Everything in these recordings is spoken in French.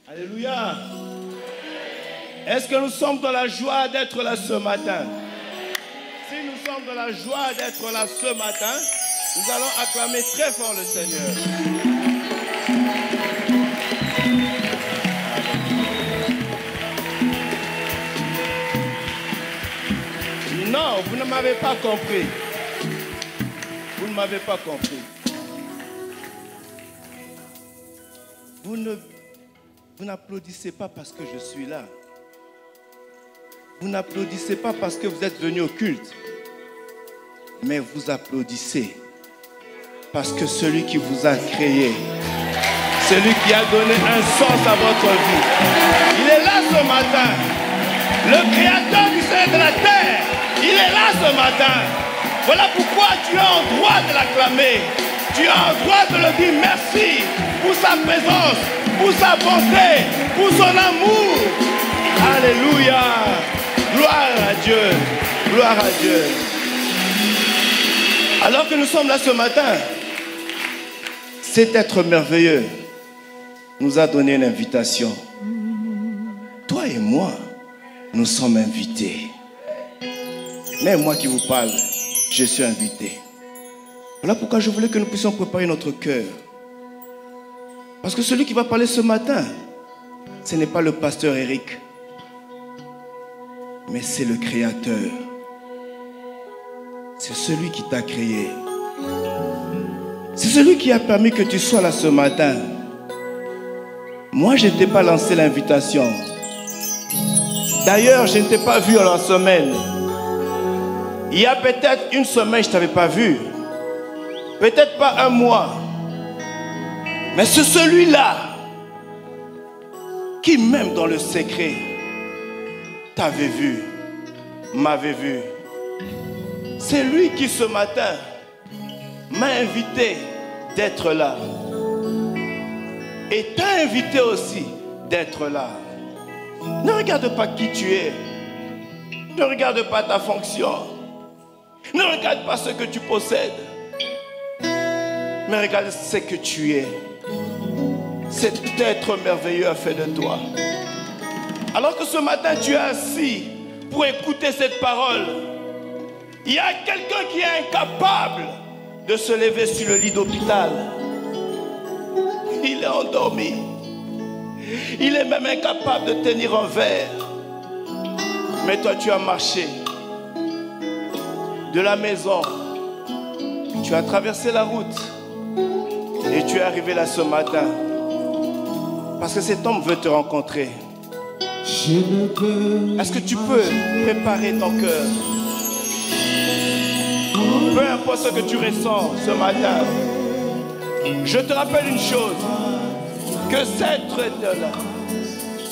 Alléluia. Est-ce que nous sommes dans la joie d'être là ce matin? Si nous sommes dans la joie d'être là ce matin, nous allons acclamer très fort le Seigneur. Non, vous ne m'avez pas compris. Vous ne m'avez pas compris. Vous n'applaudissez pas parce que je suis là. Vous n'applaudissez pas parce que vous êtes venu au culte. Mais vous applaudissez parce que celui qui vous a créé, celui qui a donné un sens à votre vie, il est là ce matin. Le créateur du ciel et de la terre, il est là ce matin. Voilà pourquoi tu as en droit de l'acclamer. Tu as en droit de le dire merci pour sa présence, pour sa bonté, pour son amour. Alléluia. Gloire à Dieu. Gloire à Dieu. Alors que nous sommes là ce matin, cet être merveilleux nous a donné une invitation. Toi et moi, nous sommes invités. Même moi qui vous parle, je suis invité. Voilà pourquoi je voulais que nous puissions préparer notre cœur. Parce que celui qui va parler ce matin, ce n'est pas le pasteur Eric, mais c'est le Créateur. C'est celui qui t'a créé. C'est celui qui a permis que tu sois là ce matin. Moi, je ne t'ai pas lancé l'invitation. D'ailleurs, je ne t'ai pas vu en la semaine. Il y a peut-être une semaine, je ne t'avais pas vu. Peut-être pas un mois. Mais c'est celui-là qui, même dans le secret, t'avait vu, m'avait vu. C'est lui qui, ce matin, m'a invité d'être là. Et t'a invité aussi d'être là. Ne regarde pas qui tu es. Ne regarde pas ta fonction. Ne regarde pas ce que tu possèdes. Mais regarde ce que tu es. Cet être merveilleux a fait de toi. Alors que ce matin tu es assis pour écouter cette parole, il y a quelqu'un qui est incapable de se lever sur le lit d'hôpital. Il est endormi. Il est même incapable de tenir un verre. Mais toi tu as marché de la maison. Tu as traversé la route. Et tu es arrivé là ce matin. Parce que cet homme veut te rencontrer. Est-ce que tu peux préparer ton cœur? Peu importe ce que tu ressens ce matin. Je te rappelle une chose. Que cet être-là,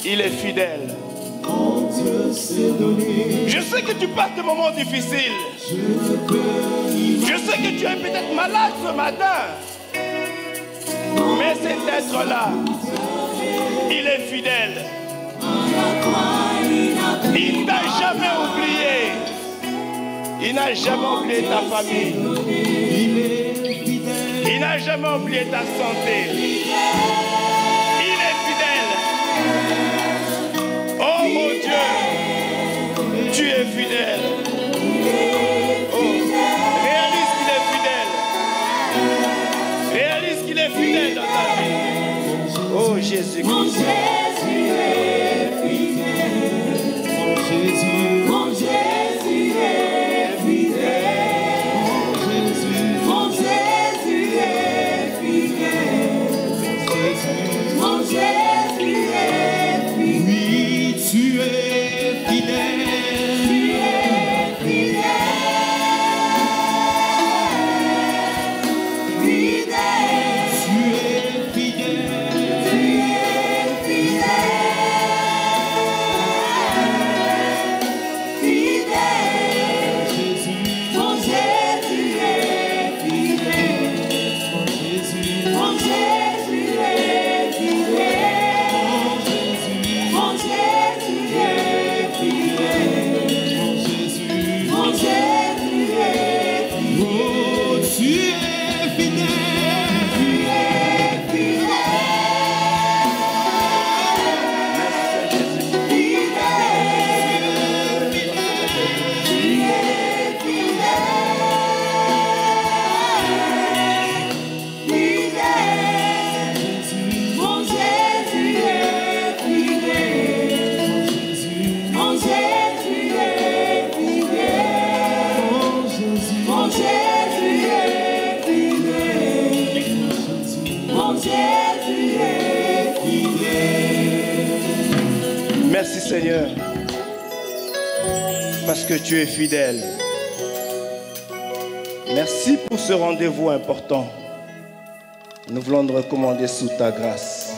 il est fidèle. Je sais que tu passes des moments difficiles. Je sais que tu es peut-être malade ce matin. Mais cet être-là, il est fidèle. Il n'a jamais oublié. Il n'a jamais oublié ta famille. Il n'a jamais oublié ta santé. Il est fidèle. Oh mon Dieu, tu es fidèle. Oh, réalise qu'il est fidèle. Réalise qu'il est fidèle dans ta vie. Oh Jésus. Mon Jésus est fidèle. Mon Jésus est fidèle. Mon Jésus est fidèle. Mon Jésus est fidèle. Oui, tu es fidèle. Tu es fidèle. Fidèle. Tu es fidèle. Tu es fidèle. Merci Seigneur, parce que tu es fidèle. Merci pour ce rendez-vous important. Nous voulons nous recommander sous ta grâce.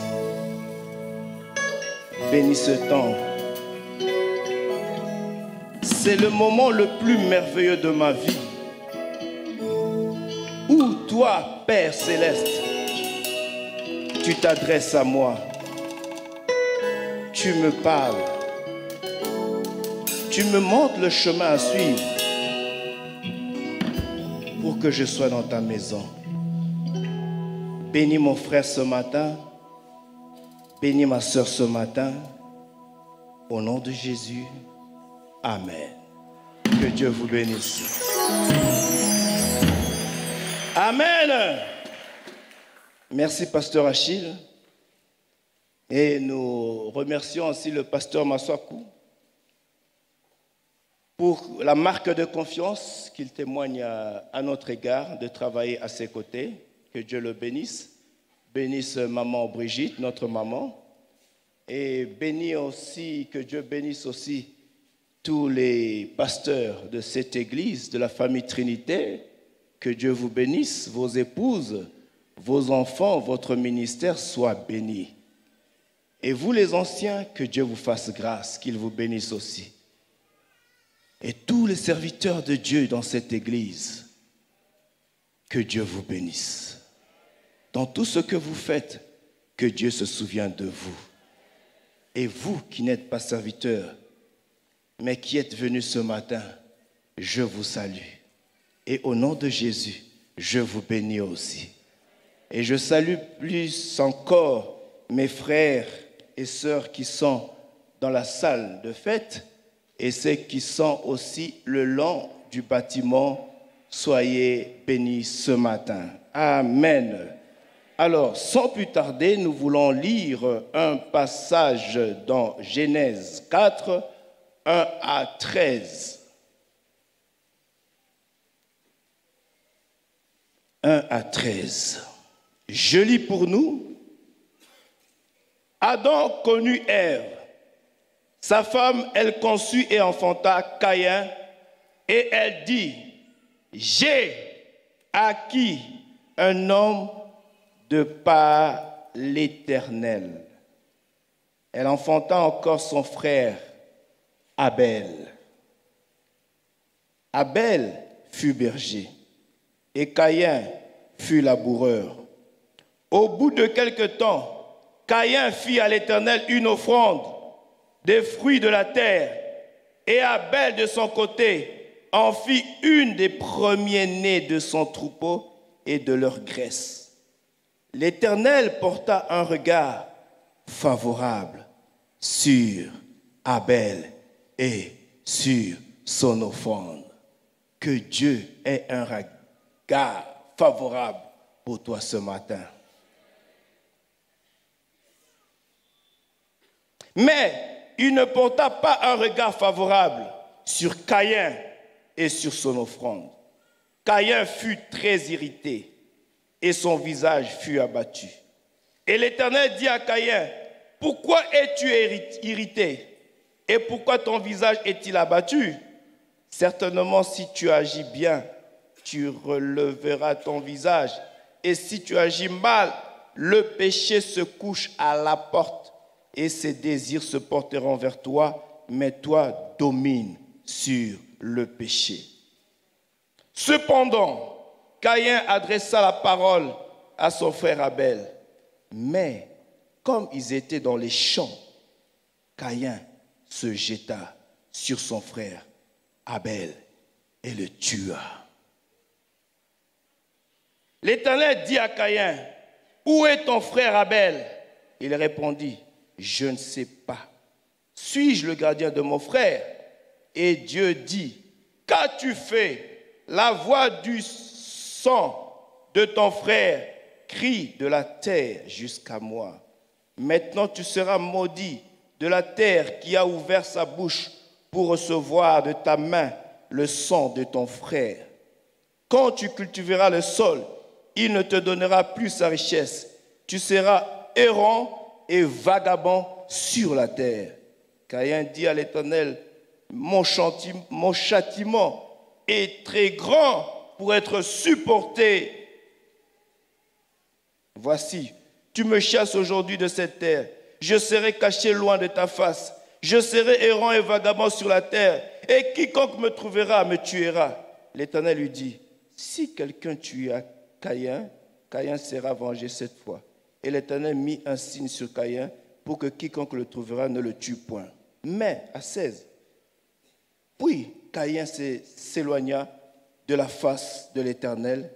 Bénis ce temps. C'est le moment le plus merveilleux de ma vie, où toi, Père Céleste, tu t'adresses à moi. Tu me parles. Tu me montres le chemin à suivre pour que je sois dans ta maison. Bénis mon frère ce matin. Bénis ma soeur ce matin. Au nom de Jésus. Amen. Que Dieu vous bénisse. Amen. Merci, pasteur Achille. Et nous remercions aussi le pasteur Maswaku pour la marque de confiance qu'il témoigne à notre égard de travailler à ses côtés. Que Dieu le bénisse. Bénisse maman Brigitte, notre maman. Et bénis aussi, que Dieu bénisse aussi tous les pasteurs de cette église, de la famille Trinité. Que Dieu vous bénisse, vos épouses, vos enfants, votre ministère soit béni. Et vous les anciens, que Dieu vous fasse grâce, qu'il vous bénisse aussi. Et tous les serviteurs de Dieu dans cette église, que Dieu vous bénisse. Dans tout ce que vous faites, que Dieu se souvienne de vous. Et vous qui n'êtes pas serviteurs, mais qui êtes venus ce matin, je vous salue. Et au nom de Jésus, je vous bénis aussi. Et je salue plus encore mes frères et sœurs qui sont dans la salle de fête et ceux qui sont aussi le long du bâtiment. Soyez bénis ce matin. Amen. Alors, sans plus tarder, nous voulons lire un passage dans Genèse 4, 1 à 13. 1 à 13. Je lis pour nous. Adam connut Ève. Sa femme, elle conçut et enfanta Caïn, et elle dit, j'ai acquis un homme de par l'Éternel. Elle enfanta encore son frère Abel. Abel fut berger et Caïn fut laboureur. Au bout de quelque temps, Caïn fit à l'Éternel une offrande des fruits de la terre, et Abel de son côté en fit une des premiers-nés de son troupeau et de leur graisse. L'Éternel porta un regard favorable sur Abel et sur son offrande. Que Dieu ait un regard favorable pour toi ce matin. Mais il ne porta pas un regard favorable sur Caïn et sur son offrande. Caïn fut très irrité et son visage fut abattu. Et l'Éternel dit à Caïn, pourquoi es-tu irrité et pourquoi ton visage est-il abattu? Certainement, si tu agis bien, tu releveras ton visage. Et si tu agis mal, le péché se couche à la porte et ses désirs se porteront vers toi, mais toi domine sur le péché. Cependant, Caïn adressa la parole à son frère Abel. Mais comme ils étaient dans les champs, Caïn se jeta sur son frère Abel et le tua. L'Éternel dit à Caïn, où est ton frère Abel? Il répondit, je ne sais pas. Suis-je le gardien de mon frère? Et Dieu dit, qu'as-tu fait? La voix du sang de ton frère crie de la terre jusqu'à moi. Maintenant tu seras maudit de la terre qui a ouvert sa bouche pour recevoir de ta main le sang de ton frère. Quand tu cultiveras le sol, il ne te donnera plus sa richesse. Tu seras errant et vagabond sur la terre, Caïn dit à l'Éternel, mon châtiment est très grand pour être supporté. Voici, tu me chasses aujourd'hui de cette terre. Je serai caché loin de ta face. Je serai errant et vagabond sur la terre. Et quiconque me trouvera me tuera. L'Éternel lui dit, si quelqu'un tuera Caïn, Caïn sera vengé cette fois. Et l'Éternel mit un signe sur Caïn pour que quiconque le trouvera ne le tue point. Mais, à 16, puis Caïn s'éloigna de la face de l'Éternel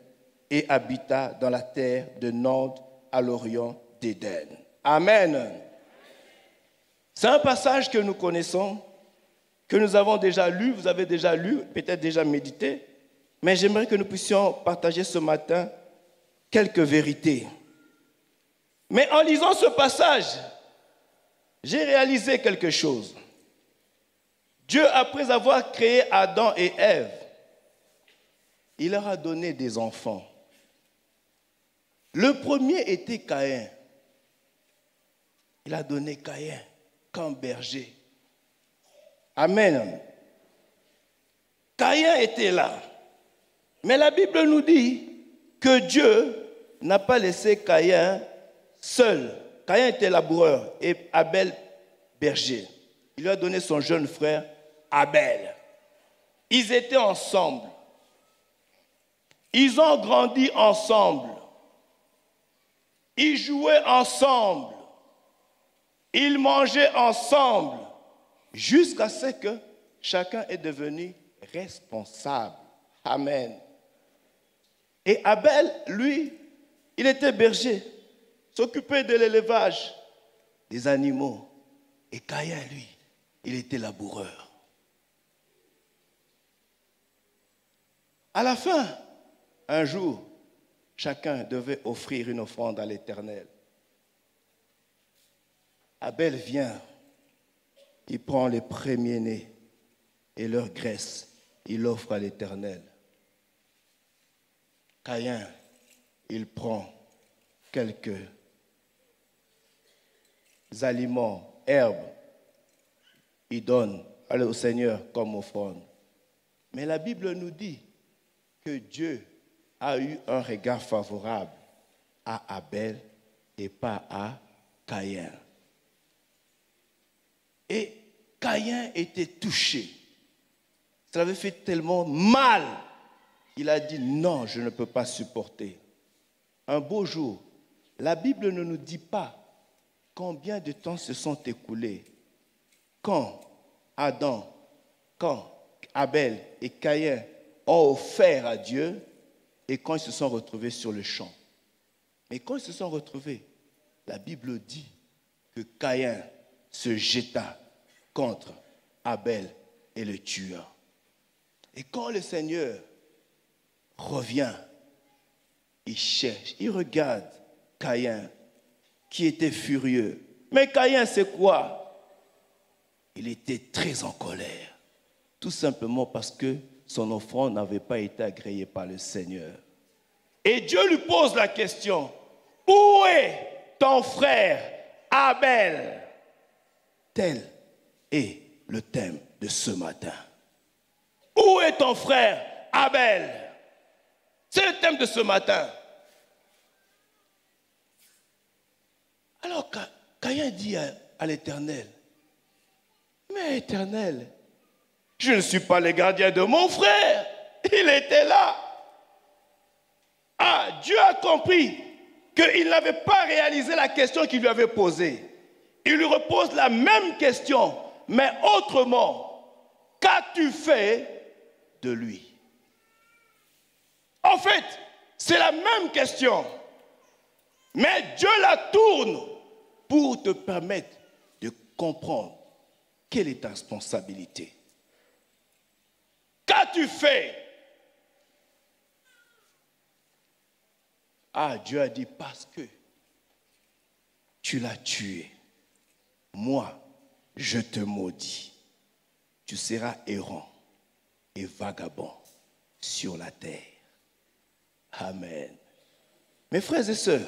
et habita dans la terre de Nod à l'orient d'Éden. Amen. C'est un passage que nous connaissons, que nous avons déjà lu, vous avez déjà lu, peut-être déjà médité, mais j'aimerais que nous puissions partager ce matin quelques vérités. Mais en lisant ce passage, j'ai réalisé quelque chose. Dieu, après avoir créé Adam et Ève, il leur a donné des enfants. Le premier était Caïn. Il a donné Caïn comme berger. Amen. Caïn était là. Mais la Bible nous dit que Dieu n'a pas laissé Caïn seul. Caïn était laboureur et Abel berger. Il lui a donné son jeune frère Abel. Ils étaient ensemble. Ils ont grandi ensemble. Ils jouaient ensemble. Ils mangeaient ensemble. Jusqu'à ce que chacun est devenu responsable. Amen. Et Abel, lui, il était berger, s'occupait de l'élevage des animaux. Et Caïn, lui, il était laboureur. À la fin, un jour, chacun devait offrir une offrande à l'Éternel. Abel vient, il prend les premiers-nés et leur graisse, il l'offre à l'Éternel. Caïn, il prend quelques aliments, herbes, il donne au Seigneur comme offrande. Mais la Bible nous dit que Dieu a eu un regard favorable à Abel et pas à Caïn. Et Caïn était touché. Ça l'avait fait tellement mal. Il a dit non, je ne peux pas supporter. Un beau jour, la Bible ne nous dit pas combien de temps se sont écoulés quand Abel et Caïn ont offert à Dieu et quand ils se sont retrouvés sur le champ. Mais quand ils se sont retrouvés, la Bible dit que Caïn se jeta contre Abel et le tua. Et quand le Seigneur revient, il cherche, il regarde Caïn qui était furieux. Mais Caïn, c'est quoi? Il était très en colère. Tout simplement parce que son offrande n'avait pas été agréée par le Seigneur. Et Dieu lui pose la question, où est ton frère Abel? Tel est le thème de ce matin. Où est ton frère Abel? C'est le thème de ce matin. Alors Caïn dit à l'Éternel, mais Éternel, je ne suis pas le gardien de mon frère. Il était là. Ah, Dieu a compris qu'il n'avait pas réalisé la question qu'il lui avait posée. Il lui repose la même question, mais autrement. Qu'as-tu fait de lui? En fait, c'est la même question. Mais Dieu la tourne pour te permettre de comprendre quelle est ta responsabilité. Qu'as-tu fait? Ah, Dieu a dit, parce que tu l'as tué, moi, je te maudis. Tu seras errant et vagabond sur la terre. Amen. Mes frères et sœurs,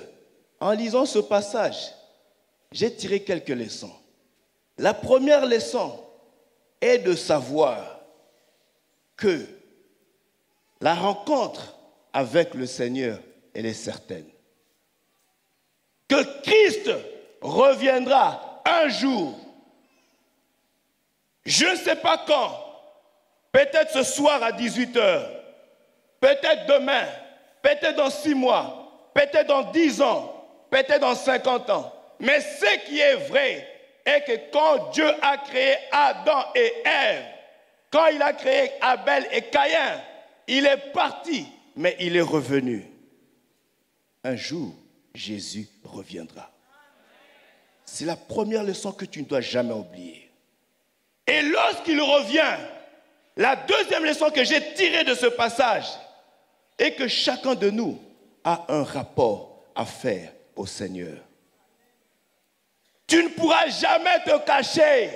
en lisant ce passage, j'ai tiré quelques leçons. La première leçon est de savoir que la rencontre avec le Seigneur, elle est certaine. Que Christ reviendra un jour. Je ne sais pas quand. Peut-être ce soir à 18h. Peut-être demain. Peut-être dans 6 mois. Peut-être dans 10 ans. Peut-être dans 50 ans. Mais ce qui est vrai est que quand Dieu a créé Adam et Ève, quand il a créé Abel et Caïn, il est parti, mais il est revenu. Un jour, Jésus reviendra. C'est la première leçon que tu ne dois jamais oublier. Et lorsqu'il revient, la deuxième leçon que j'ai tirée de ce passage est que chacun de nous a un rapport à faire au Seigneur. Tu ne pourras jamais te cacher.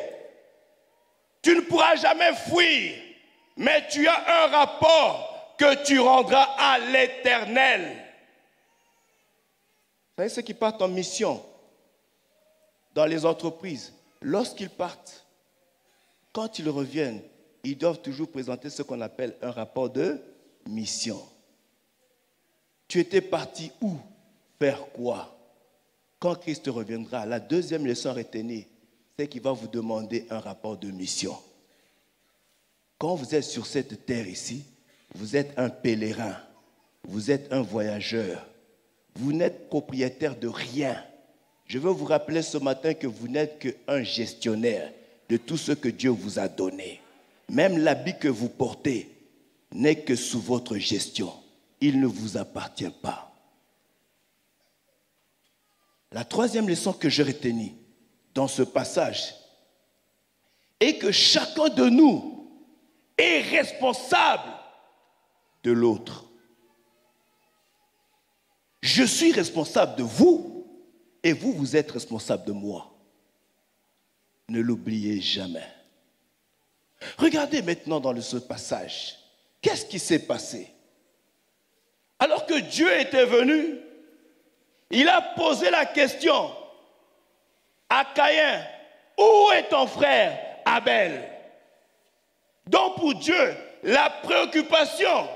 Tu ne pourras jamais fuir. Mais tu as un rapport que tu rendras à l'Éternel. Vous savez, ceux qui partent en mission dans les entreprises, lorsqu'ils partent, quand ils reviennent, ils doivent toujours présenter ce qu'on appelle un rapport de mission. Tu étais parti où? Faire quoi? Quand Christ reviendra, la deuxième leçon retenue, c'est qu'il va vous demander un rapport de mission. Quand vous êtes sur cette terre ici, vous êtes un pèlerin, vous êtes un voyageur, vous n'êtes propriétaire de rien. Je veux vous rappeler ce matin que vous n'êtes qu'un gestionnaire de tout ce que Dieu vous a donné. Même l'habit que vous portez n'est que sous votre gestion. Il ne vous appartient pas. La troisième leçon que j'ai retenue dans ce passage est que chacun de nous est responsable de l'autre. Je suis responsable de vous et vous, vous êtes responsable de moi. Ne l'oubliez jamais. Regardez maintenant dans ce passage. Qu'est-ce qui s'est passé? Alors que Dieu était venu, il a posé la question à Caïn, où est ton frère Abel? Donc pour Dieu, la préoccupation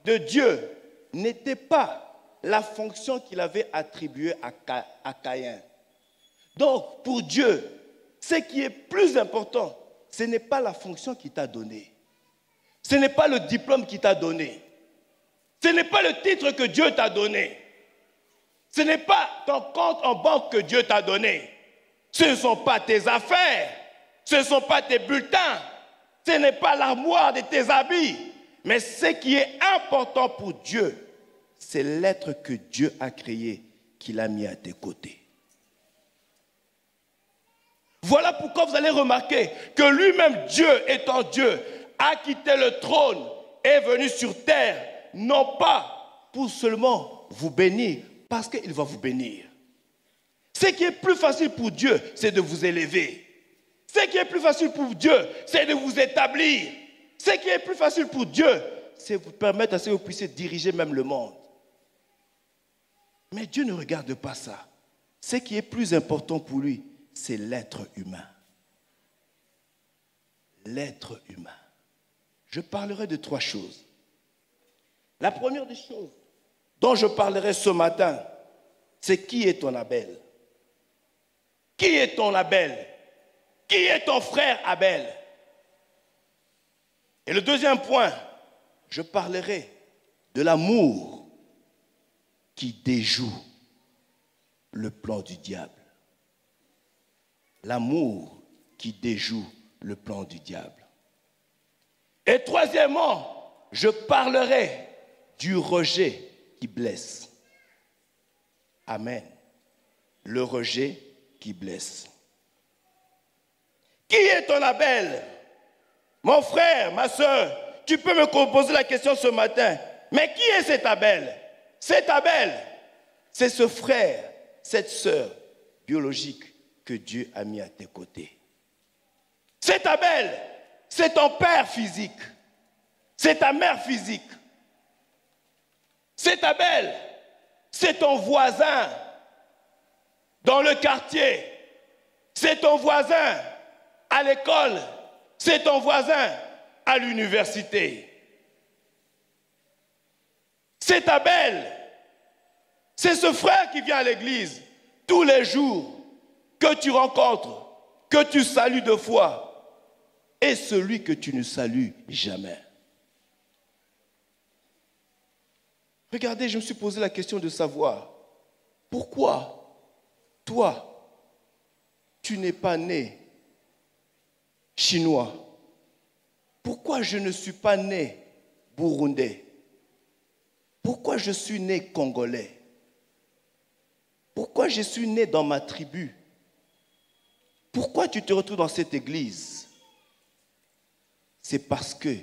de Dieu n'était pas la fonction qu'il avait attribuée à Caïn. Donc pour Dieu, ce qui est plus important, ce n'est pas la fonction qu'il t'a donnée. Ce n'est pas le diplôme qu'il t'a donné. Ce n'est pas le titre que Dieu t'a donné. Ce n'est pas ton compte en banque que Dieu t'a donné. Ce ne sont pas tes affaires. Ce ne sont pas tes bulletins. Ce n'est pas l'armoire de tes habits. Mais ce qui est important pour Dieu, c'est l'être que Dieu a créé, qu'il a mis à tes côtés. Voilà pourquoi vous allez remarquer que lui-même, Dieu étant Dieu, a quitté le trône et est venu sur terre, non pas pour seulement vous bénir, parce qu'il va vous bénir. Ce qui est plus facile pour Dieu, c'est de vous élever. Ce qui est plus facile pour Dieu, c'est de vous établir. Ce qui est plus facile pour Dieu, c'est de vous permettre à ce que vous puissiez diriger même le monde. Mais Dieu ne regarde pas ça. Ce qui est plus important pour lui, c'est l'être humain. L'être humain. Je parlerai de 3 choses. La première des choses dont je parlerai ce matin, c'est qui est ton Abel? Qui est ton Abel? Qui est ton frère Abel? Et le deuxième point, je parlerai de l'amour qui déjoue le plan du diable. L'amour qui déjoue le plan du diable. Et troisièmement, je parlerai du rejet qui blesse. Amen. Le rejet qui blesse. Qui est ton Abel? Mon frère, ma soeur, tu peux me poser la question ce matin. Mais qui est cet Abel? Cet Abel, c'est ce frère, cette soeur biologique que Dieu a mis à tes côtés. Cet Abel, c'est ton père physique. C'est ta mère physique. Cet Abel, c'est ton voisin dans le quartier. C'est ton voisin à l'école, c'est ton voisin à l'université. C'est ta belle, c'est ce frère qui vient à l'église tous les jours, que tu rencontres, que tu salues 2 fois, et celui que tu ne salues jamais. Regardez, je me suis posé la question de savoir, pourquoi toi, tu n'es pas né chinois? Pourquoi je ne suis pas né burundais? Pourquoi je suis né congolais? Pourquoi je suis né dans ma tribu? Pourquoi tu te retrouves dans cette église? C'est parce que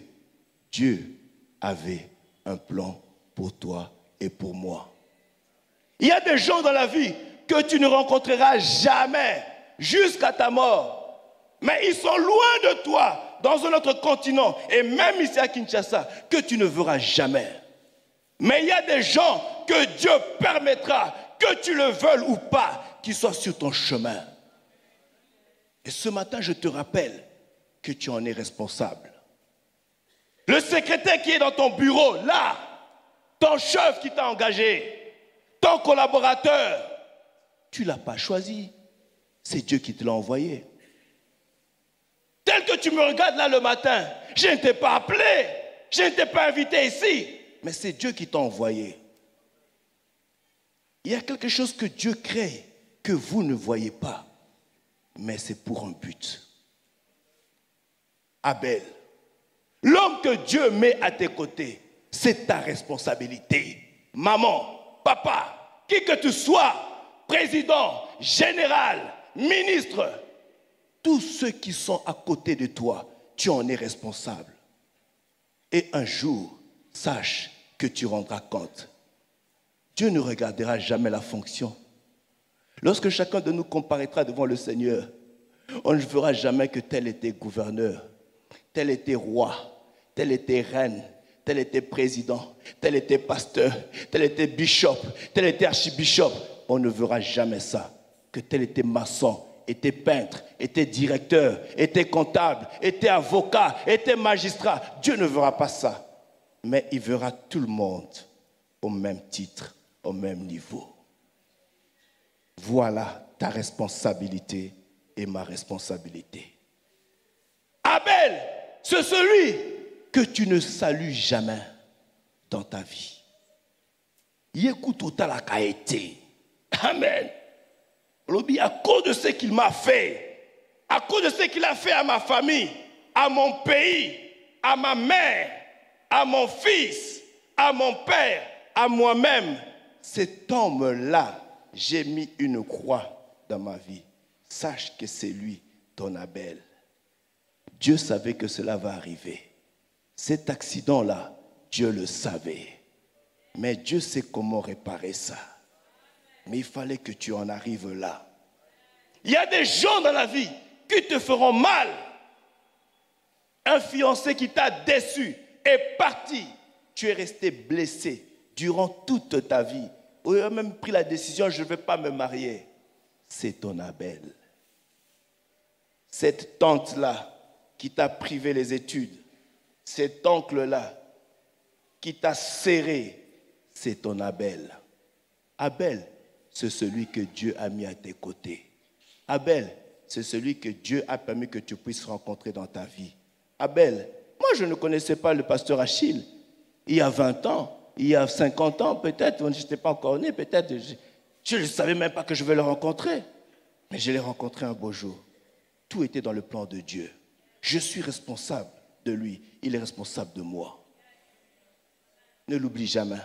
Dieu avait un plan pour toi et pour moi. Il y a des gens dans la vie que tu ne rencontreras jamais jusqu'à ta mort. Mais ils sont loin de toi, dans un autre continent, et même ici à Kinshasa, que tu ne verras jamais. Mais il y a des gens que Dieu permettra, que tu le veuilles ou pas, qu'ils soient sur ton chemin. Et ce matin, je te rappelle que tu en es responsable. Le secrétaire qui est dans ton bureau, là, ton chef qui t'a engagé, ton collaborateur, tu ne l'as pas choisi. C'est Dieu qui te l'a envoyé. Tel que tu me regardes là le matin, je ne t'ai pas appelé, je ne t'ai pas invité ici, mais c'est Dieu qui t'a envoyé. Il y a quelque chose que Dieu crée, que vous ne voyez pas, mais c'est pour un but. Abel, l'homme que Dieu met à tes côtés, c'est ta responsabilité. Maman, papa, qui que tu sois, président, général, ministre, tous ceux qui sont à côté de toi, tu en es responsable. Et un jour, sache que tu rendras compte. Dieu ne regardera jamais la fonction. Lorsque chacun de nous comparaîtra devant le Seigneur, on ne verra jamais que tel était gouverneur, tel était roi, tel était reine, tel était président, tel était pasteur, tel était bishop, tel était archibishop. On ne verra jamais ça, que tel était maçon, était peintre, était directeur, était comptable, était avocat, était magistrat. Dieu ne verra pas ça, mais il verra tout le monde au même titre, au même niveau. Voilà ta responsabilité et ma responsabilité. Abel, c'est celui que tu ne salues jamais dans ta vie. Écoute autant la qualité. Amen. À cause de ce qu'il m'a fait, à cause de ce qu'il a fait à ma famille, à mon pays, à ma mère, à mon fils, à mon père, à moi-même, cet homme-là, j'ai mis une croix dans ma vie. Sache que c'est lui, ton Abel. Dieu savait que cela va arriver. Cet accident-là, Dieu le savait. Mais Dieu sait comment réparer ça. Mais il fallait que tu en arrives là. Il y a des gens dans la vie qui te feront mal. Un fiancé qui t'a déçu est parti. Tu es resté blessé durant toute ta vie. Tu as même pris la décision, je ne vais pas me marier. C'est ton Abel. Cette tante-là qui t'a privé les études, cet oncle-là qui t'a serré, c'est ton Abel. Abel, c'est celui que Dieu a mis à tes côtés. Abel, c'est celui que Dieu a permis que tu puisses rencontrer dans ta vie. Abel, moi je ne connaissais pas le pasteur Achille. Il y a 20 ans, il y a 50 ans peut-être, je n'étais pas encore né, peut-être, je ne savais même pas que je vais le rencontrer. Mais je l'ai rencontré un beau jour. Tout était dans le plan de Dieu. Je suis responsable de lui, il est responsable de moi. Ne l'oublie jamais.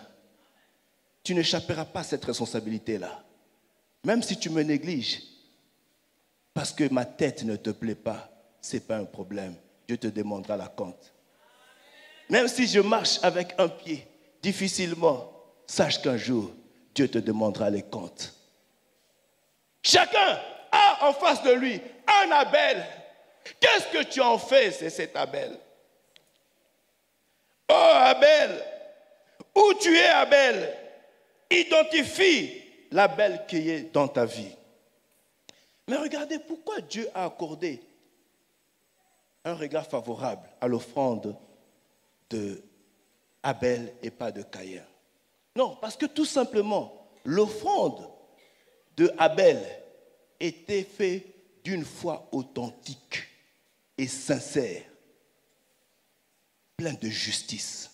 Tu n'échapperas pas à cette responsabilité-là. Même si tu me négliges, parce que ma tête ne te plaît pas, ce n'est pas un problème. Dieu te demandera la compte. Même si je marche avec un pied, difficilement, sache qu'un jour, Dieu te demandera les comptes. Chacun a en face de lui un Abel. Qu'est-ce que tu en fais, c'est cet Abel? Oh Abel, où tu es Abel? Identifie l'Abel qui est dans ta vie. Mais regardez pourquoi Dieu a accordé un regard favorable à l'offrande de Abel et pas de Caïn. Non, parce que tout simplement, l'offrande de Abel était faite d'une foi authentique et sincère, pleine de justice.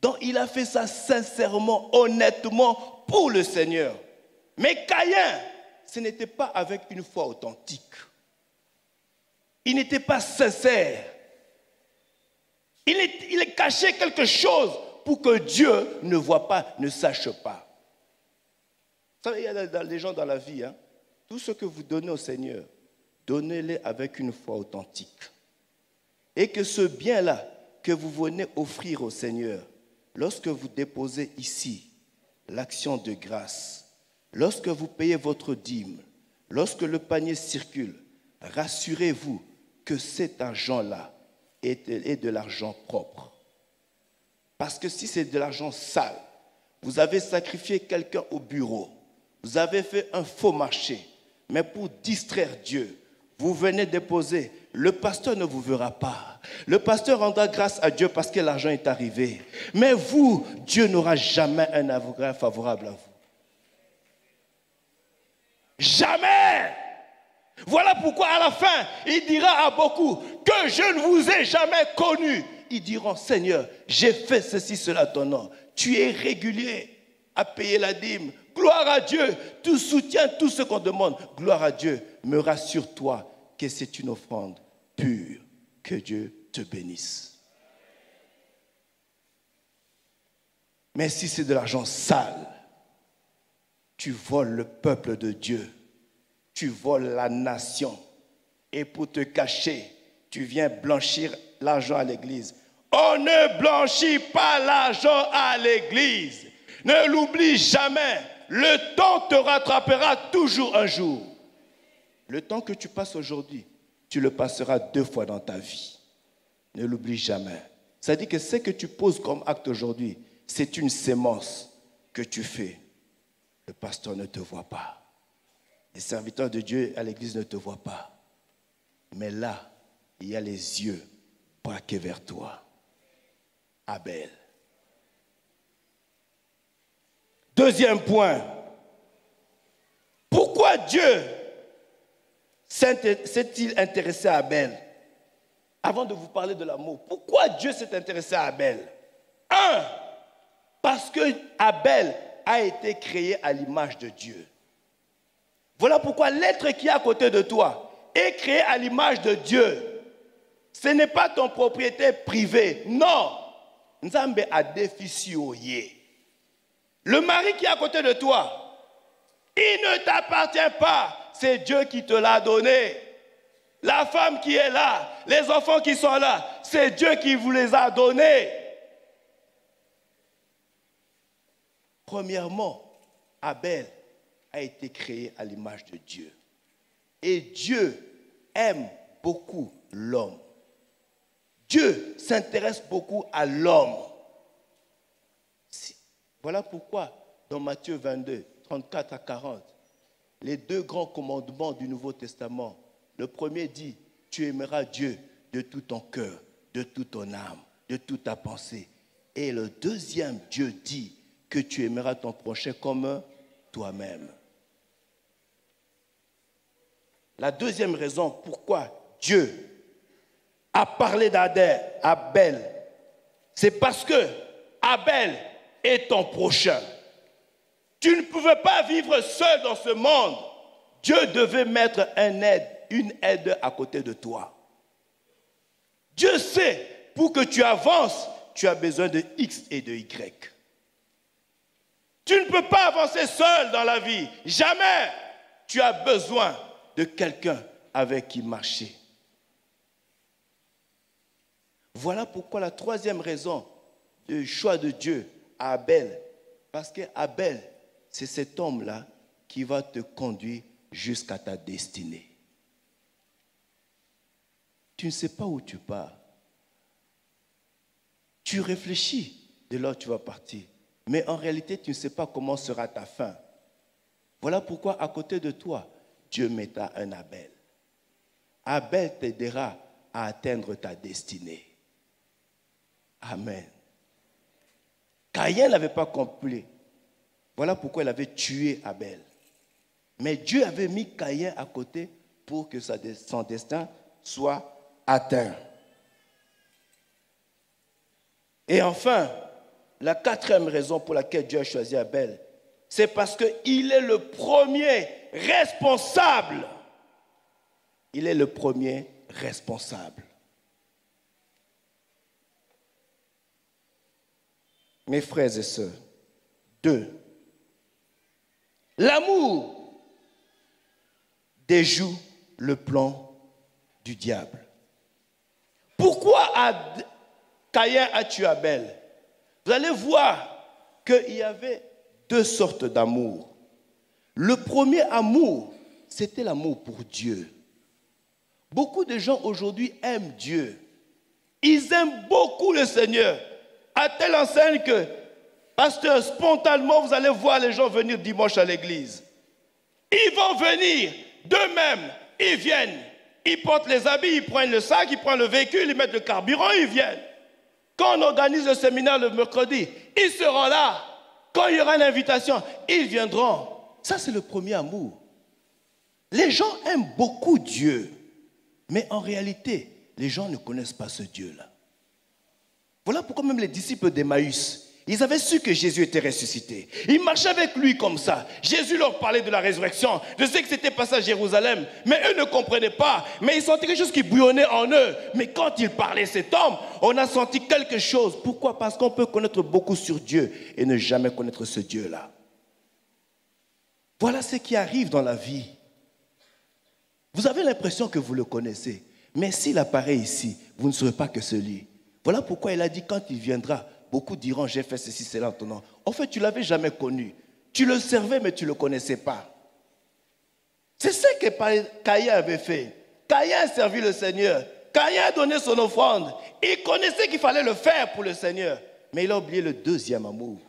Donc il a fait ça sincèrement, honnêtement pour le Seigneur. Mais Caïn, ce n'était pas avec une foi authentique. Il n'était pas sincère. Il cachait quelque chose pour que Dieu ne voie pas, ne sache pas. Vous savez, il y a des gens dans la vie, hein, tout ce que vous donnez au Seigneur, donnez-le avec une foi authentique. Et que ce bien-là que vous venez offrir au Seigneur, lorsque vous déposez ici l'action de grâce, lorsque vous payez votre dîme, lorsque le panier circule, rassurez-vous que cet argent-là est de l'argent propre. Parce que si c'est de l'argent sale, vous avez sacrifié quelqu'un au bureau, vous avez fait un faux marché, mais pour distraire Dieu, vous venez déposer, le pasteur ne vous verra pas. Le pasteur rendra grâce à Dieu parce que l'argent est arrivé. Mais vous, Dieu n'aura jamais un avocat favorable à vous. Jamais! Voilà pourquoi à la fin, il dira à beaucoup que je ne vous ai jamais connu. Ils diront, Seigneur, j'ai fait ceci, cela à ton nom. Tu es régulier à payer la dîme. Gloire à Dieu. Tu soutiens tout ce qu'on demande. Gloire à Dieu. Me rassure-toi que c'est une offrande pure. Que Dieu te bénisse. Mais si c'est de l'argent sale, tu voles le peuple de Dieu. Tu voles la nation. Et pour te cacher, tu viens blanchir l'argent à l'église. On ne blanchit pas l'argent à l'église. Ne l'oublie jamais. Le temps te rattrapera toujours un jour. Le temps que tu passes aujourd'hui, tu le passeras 2 fois dans ta vie. Ne l'oublie jamais. Ça dit que ce que tu poses comme acte aujourd'hui, c'est une sémence que tu fais. Le pasteur ne te voit pas. Les serviteurs de Dieu à l'église ne te voient pas. Mais là, il y a les yeux braqués vers toi. Abel. Deuxième point. Pourquoi Dieu s'est-il intéressé à Abel? Avant de vous parler de l'amour, pourquoi Dieu s'est intéressé à Abel? 1. Parce que Abel a été créé à l'image de Dieu. Voilà pourquoi l'être qui est à côté de toi est créé à l'image de Dieu. Ce n'est pas ton propriété privée. Non. Nzambe a déficioyé. Le mari qui est à côté de toi, il ne t'appartient pas. C'est Dieu qui te l'a donné. La femme qui est là, les enfants qui sont là, c'est Dieu qui vous les a donnés. Premièrement, Abel a été créé à l'image de Dieu. Et Dieu aime beaucoup l'homme. Dieu s'intéresse beaucoup à l'homme. Voilà pourquoi dans Matthieu 22, 34 à 40, les 2 grands commandements du Nouveau Testament, le premier dit, tu aimeras Dieu de tout ton cœur, de toute ton âme, de toute ta pensée. Et le deuxième, Dieu dit que tu aimeras ton prochain comme toi-même. La deuxième raison pourquoi Dieu a parlé d'Abel, c'est parce que Abel est ton prochain. Tu ne pouvais pas vivre seul dans ce monde. Dieu devait mettre une aide à côté de toi. Dieu sait, pour que tu avances, tu as besoin de X et de Y. Tu ne peux pas avancer seul dans la vie. Jamais. Tu as besoin de quelqu'un avec qui marcher. Voilà pourquoi la troisième raison du choix de Dieu à Abel. Parce qu'Abel, c'est cet homme-là qui va te conduire jusqu'à ta destinée. Tu ne sais pas où tu pars. Tu réfléchis de là où tu vas partir. Mais en réalité, tu ne sais pas comment sera ta fin. Voilà pourquoi à côté de toi, Dieu mettra un Abel. Abel t'aidera à atteindre ta destinée. Amen. Caïn n'avait pas compris. Voilà pourquoi il avait tué Abel. Mais Dieu avait mis Caïn à côté pour que son destin soit atteint. Et enfin, la quatrième raison pour laquelle Dieu a choisi Abel, c'est parce qu'il est le premier responsable. Il est le premier responsable. Mes frères et sœurs, 2. L'amour déjoue le plan du diable. Pourquoi Caïn a tué Abel? Vous allez voir qu'il y avait 2 sortes d'amour. Le premier amour, c'était l'amour pour Dieu. Beaucoup de gens aujourd'hui aiment Dieu. Ils aiment beaucoup le Seigneur. À telle enseigne que, pasteur, spontanément, vous allez voir les gens venir dimanche à l'église. Ils vont venir d'eux-mêmes. Ils viennent. Ils portent les habits, ils prennent le sac, ils prennent le véhicule, ils mettent le carburant, ils viennent. Quand on organise le séminaire le mercredi, ils seront là. Quand il y aura une invitation, ils viendront. Ça, c'est le premier amour. Les gens aiment beaucoup Dieu. Mais en réalité, les gens ne connaissent pas ce Dieu-là. Voilà pourquoi même les disciples d'Emmaüs, ils avaient su que Jésus était ressuscité. Ils marchaient avec lui comme ça. Jésus leur parlait de la résurrection. Je sais que c'était passé à Jérusalem, mais eux ne comprenaient pas. Mais ils sentaient quelque chose qui bouillonnait en eux. Mais quand il parlait, cet homme, on a senti quelque chose. Pourquoi? Parce qu'on peut connaître beaucoup sur Dieu et ne jamais connaître ce Dieu-là. Voilà ce qui arrive dans la vie. Vous avez l'impression que vous le connaissez. Mais s'il apparaît ici, vous ne saurez pas que c'est lui. Voilà pourquoi il a dit, quand il viendra, beaucoup diront, j'ai fait ceci, cela en ton nom. En fait, tu ne l'avais jamais connu. Tu le servais, mais tu ne le connaissais pas. C'est ce que Caïn avait fait. Caïn a servi le Seigneur. Caïn a donné son offrande. Il connaissait qu'il fallait le faire pour le Seigneur. Mais il a oublié le deuxième amour.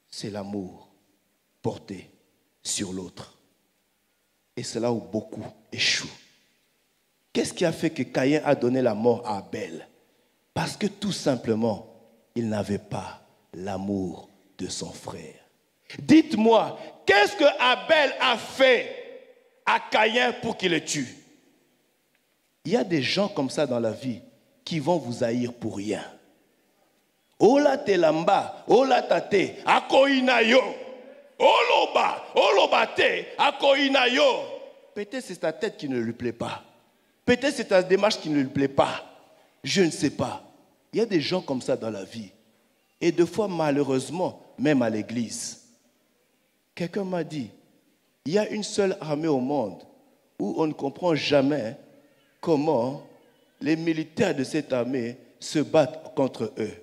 C'est l'amour porté sur l'autre. Et c'est là où beaucoup échouent. Qu'est-ce qui a fait que Caïn a donné la mort à Abel? Parce que tout simplement, il n'avait pas l'amour de son frère. Dites-moi, qu'est-ce que Abel a fait à Caïn pour qu'il le tue? Il y a des gens comme ça dans la vie qui vont vous haïr pour rien. Ola te lamba, ola tate, akoina yo. Oloba te, akoina yo. Peut-être c'est ta tête qui ne lui plaît pas. Peut-être c'est ta démarche qui ne lui plaît pas. Je ne sais pas. Il y a des gens comme ça dans la vie. Et des fois, malheureusement, même à l'église. Quelqu'un m'a dit, il y a une seule armée au monde où on ne comprend jamais comment les militaires de cette armée se battent contre eux.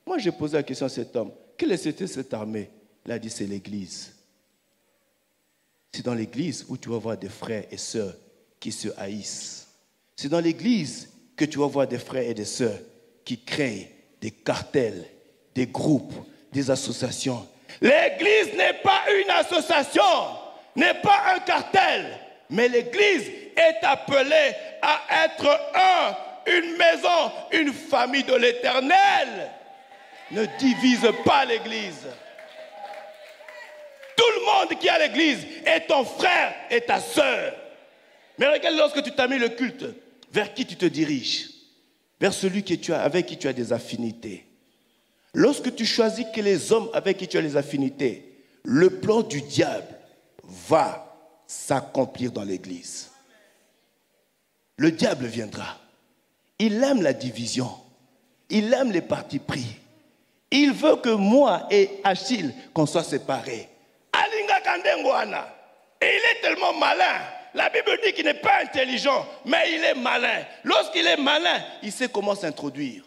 Moi, j'ai posé la question à cet homme, quelle était cette armée? Il a dit, c'est l'église. C'est dans l'église où tu vas voir des frères et sœurs qui se haïssent. C'est dans l'église que tu vas voir des frères et des sœurs qui créent des cartels, des groupes, des associations. L'église n'est pas une association, n'est pas un cartel, mais l'église est appelée à être une maison, une famille de l'Éternel. Ne divise pas l'église. Tout le monde qui est à l'église est ton frère et ta sœur. Mais regarde, lorsque tu t'as mis le culte, vers qui tu te diriges? Vers celui avec qui tu as des affinités. Lorsque tu choisis que les hommes avec qui tu as des affinités, le plan du diable va s'accomplir dans l'église. Le diable viendra. Il aime la division. Il aime les partis pris. Il veut que moi et Achille, qu'on soit séparés. Alinga Kandengwana. Et il est tellement malin. La Bible dit qu'il n'est pas intelligent, mais il est malin. Lorsqu'il est malin, il sait comment s'introduire.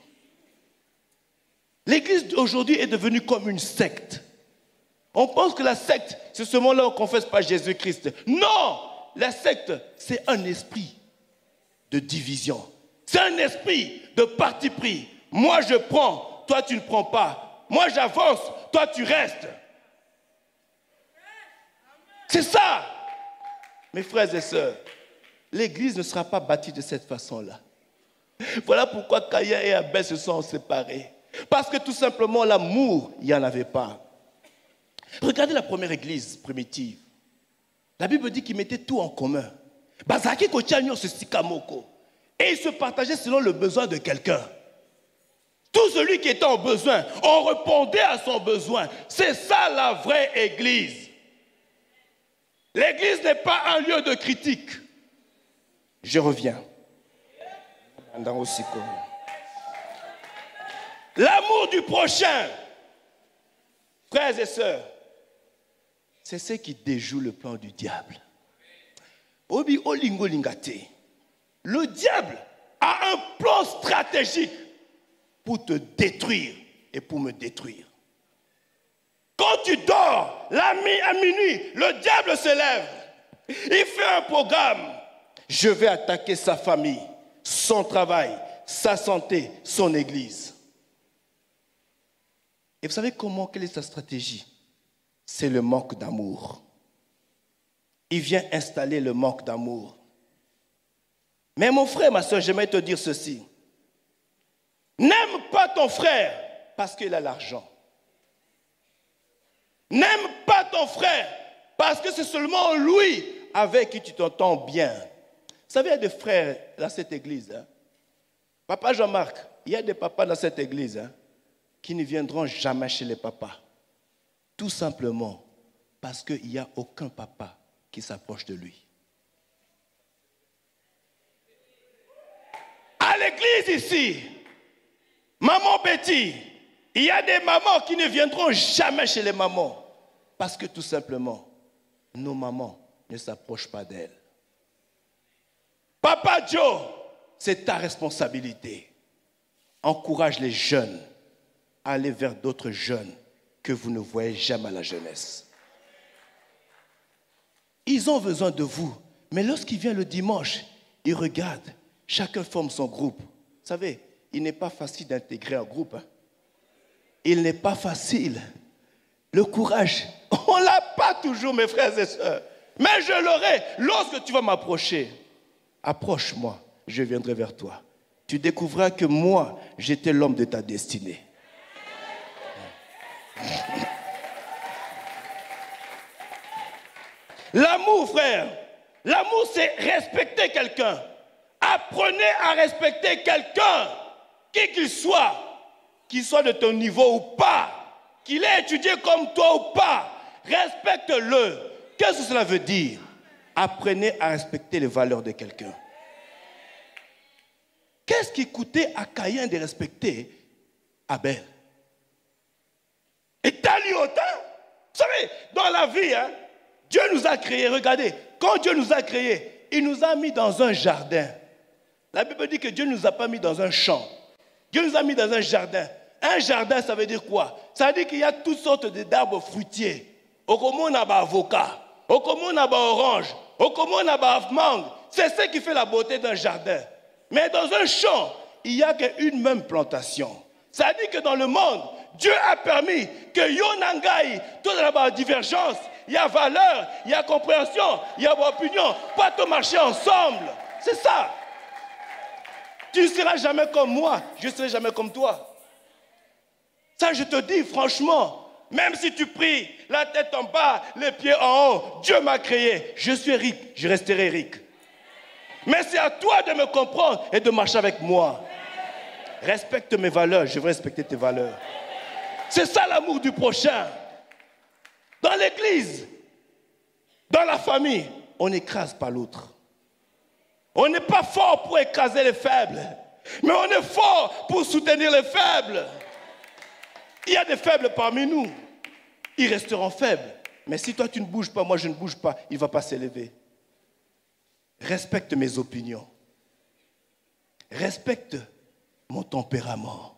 L'église d'aujourd'hui est devenue comme une secte. On pense que la secte, c'est ce moment-là où on ne confesse pas Jésus-Christ. Non! La secte, c'est un esprit de division. C'est un esprit de parti pris. Moi, je prends, toi, tu ne prends pas. Moi, j'avance, toi, tu restes. C'est ça! Mes frères et sœurs, l'église ne sera pas bâtie de cette façon-là. Voilà pourquoi Caïn et Abel se sont séparés. Parce que tout simplement, l'amour, il n'y en avait pas. Regardez la première église primitive. La Bible dit qu'ils mettaient tout en commun. Et ils se partageaient selon le besoin de quelqu'un. Tout celui qui était en besoin, on répondait à son besoin. C'est ça la vraie église. L'église n'est pas un lieu de critique. Je reviens. L'amour du prochain, frères et sœurs, c'est ce qui déjoue le plan du diable. Le diable a un plan stratégique pour te détruire et pour me détruire. Quand tu dors, à minuit, le diable se lève. Il fait un programme. Je vais attaquer sa famille, son travail, sa santé, son église. Et vous savez quelle est sa stratégie? C'est le manque d'amour. Il vient installer le manque d'amour. Mais mon frère, ma soeur, j'aimerais te dire ceci. N'aime pas ton frère parce qu'il a l'argent. N'aime pas ton frère parce que c'est seulement lui avec qui tu t'entends bien. Vous savez, il y a des frères dans cette église. Papa Jean-Marc, il y a des papas dans cette église qui ne viendront jamais chez les papas. Tout simplement parce qu'il n'y a aucun papa qui s'approche de lui. À l'église ici, maman Betty, il y a des mamans qui ne viendront jamais chez les mamans parce que tout simplement, nos mamans ne s'approchent pas d'elles. Papa Joe, c'est ta responsabilité. Encourage les jeunes à aller vers d'autres jeunes que vous ne voyez jamais à la jeunesse. Ils ont besoin de vous, mais lorsqu'ils viennent le dimanche, ils regardent, chacun forme son groupe. Vous savez, il n'est pas facile d'intégrer un groupe. Il n'est pas facile. Le courage, on ne l'a pas toujours, mes frères et sœurs. Mais je l'aurai lorsque tu vas m'approcher. Approche-moi, je viendrai vers toi. Tu découvriras que moi, j'étais l'homme de ta destinée. L'amour, frère, l'amour, c'est respecter quelqu'un. Apprenez à respecter quelqu'un, qui qu'il soit de ton niveau ou pas, qu'il ait étudié comme toi ou pas, respecte-le. Qu'est-ce que cela veut dire? Apprenez à respecter les valeurs de quelqu'un. Qu'est-ce qui coûtait à Caïn de respecter Abel? Et t'as lu autant? Vous savez, dans la vie, Dieu nous a créés. Regardez, quand Dieu nous a créés, il nous a mis dans un jardin. La Bible dit que Dieu ne nous a pas mis dans un champ. Dieu nous a mis dans un jardin. Un jardin, ça veut dire quoi? Ça veut dire qu'il y a toutes sortes d'arbres fruitiers. Au commun, on a des avocats. Au commun, on a des oranges. Au commun, on a des mangues. C'est ce qui fait la beauté d'un jardin. Mais dans un champ, il n'y a qu'une même plantation. Ça veut dire que dans le monde, Dieu a permis que Yonangai, toute la divergence, il y a valeur, il y a compréhension, il y a opinion, pas te marcher ensemble. C'est ça. Tu ne seras jamais comme moi, je ne serai jamais comme toi. Ça, je te dis franchement, même si tu pries, la tête en bas, les pieds en haut, Dieu m'a créé. Je suis riche, je resterai riche. Mais c'est à toi de me comprendre et de marcher avec moi. Respecte mes valeurs, je vais respecter tes valeurs. C'est ça l'amour du prochain. Dans l'église, dans la famille, on n'écrase pas l'autre. On n'est pas fort pour écraser les faibles, mais on est fort pour soutenir les faibles. Il y a des faibles parmi nous. Ils resteront faibles. Mais si toi tu ne bouges pas, moi je ne bouge pas, il ne va pas s'élever. Respecte mes opinions. Respecte mon tempérament.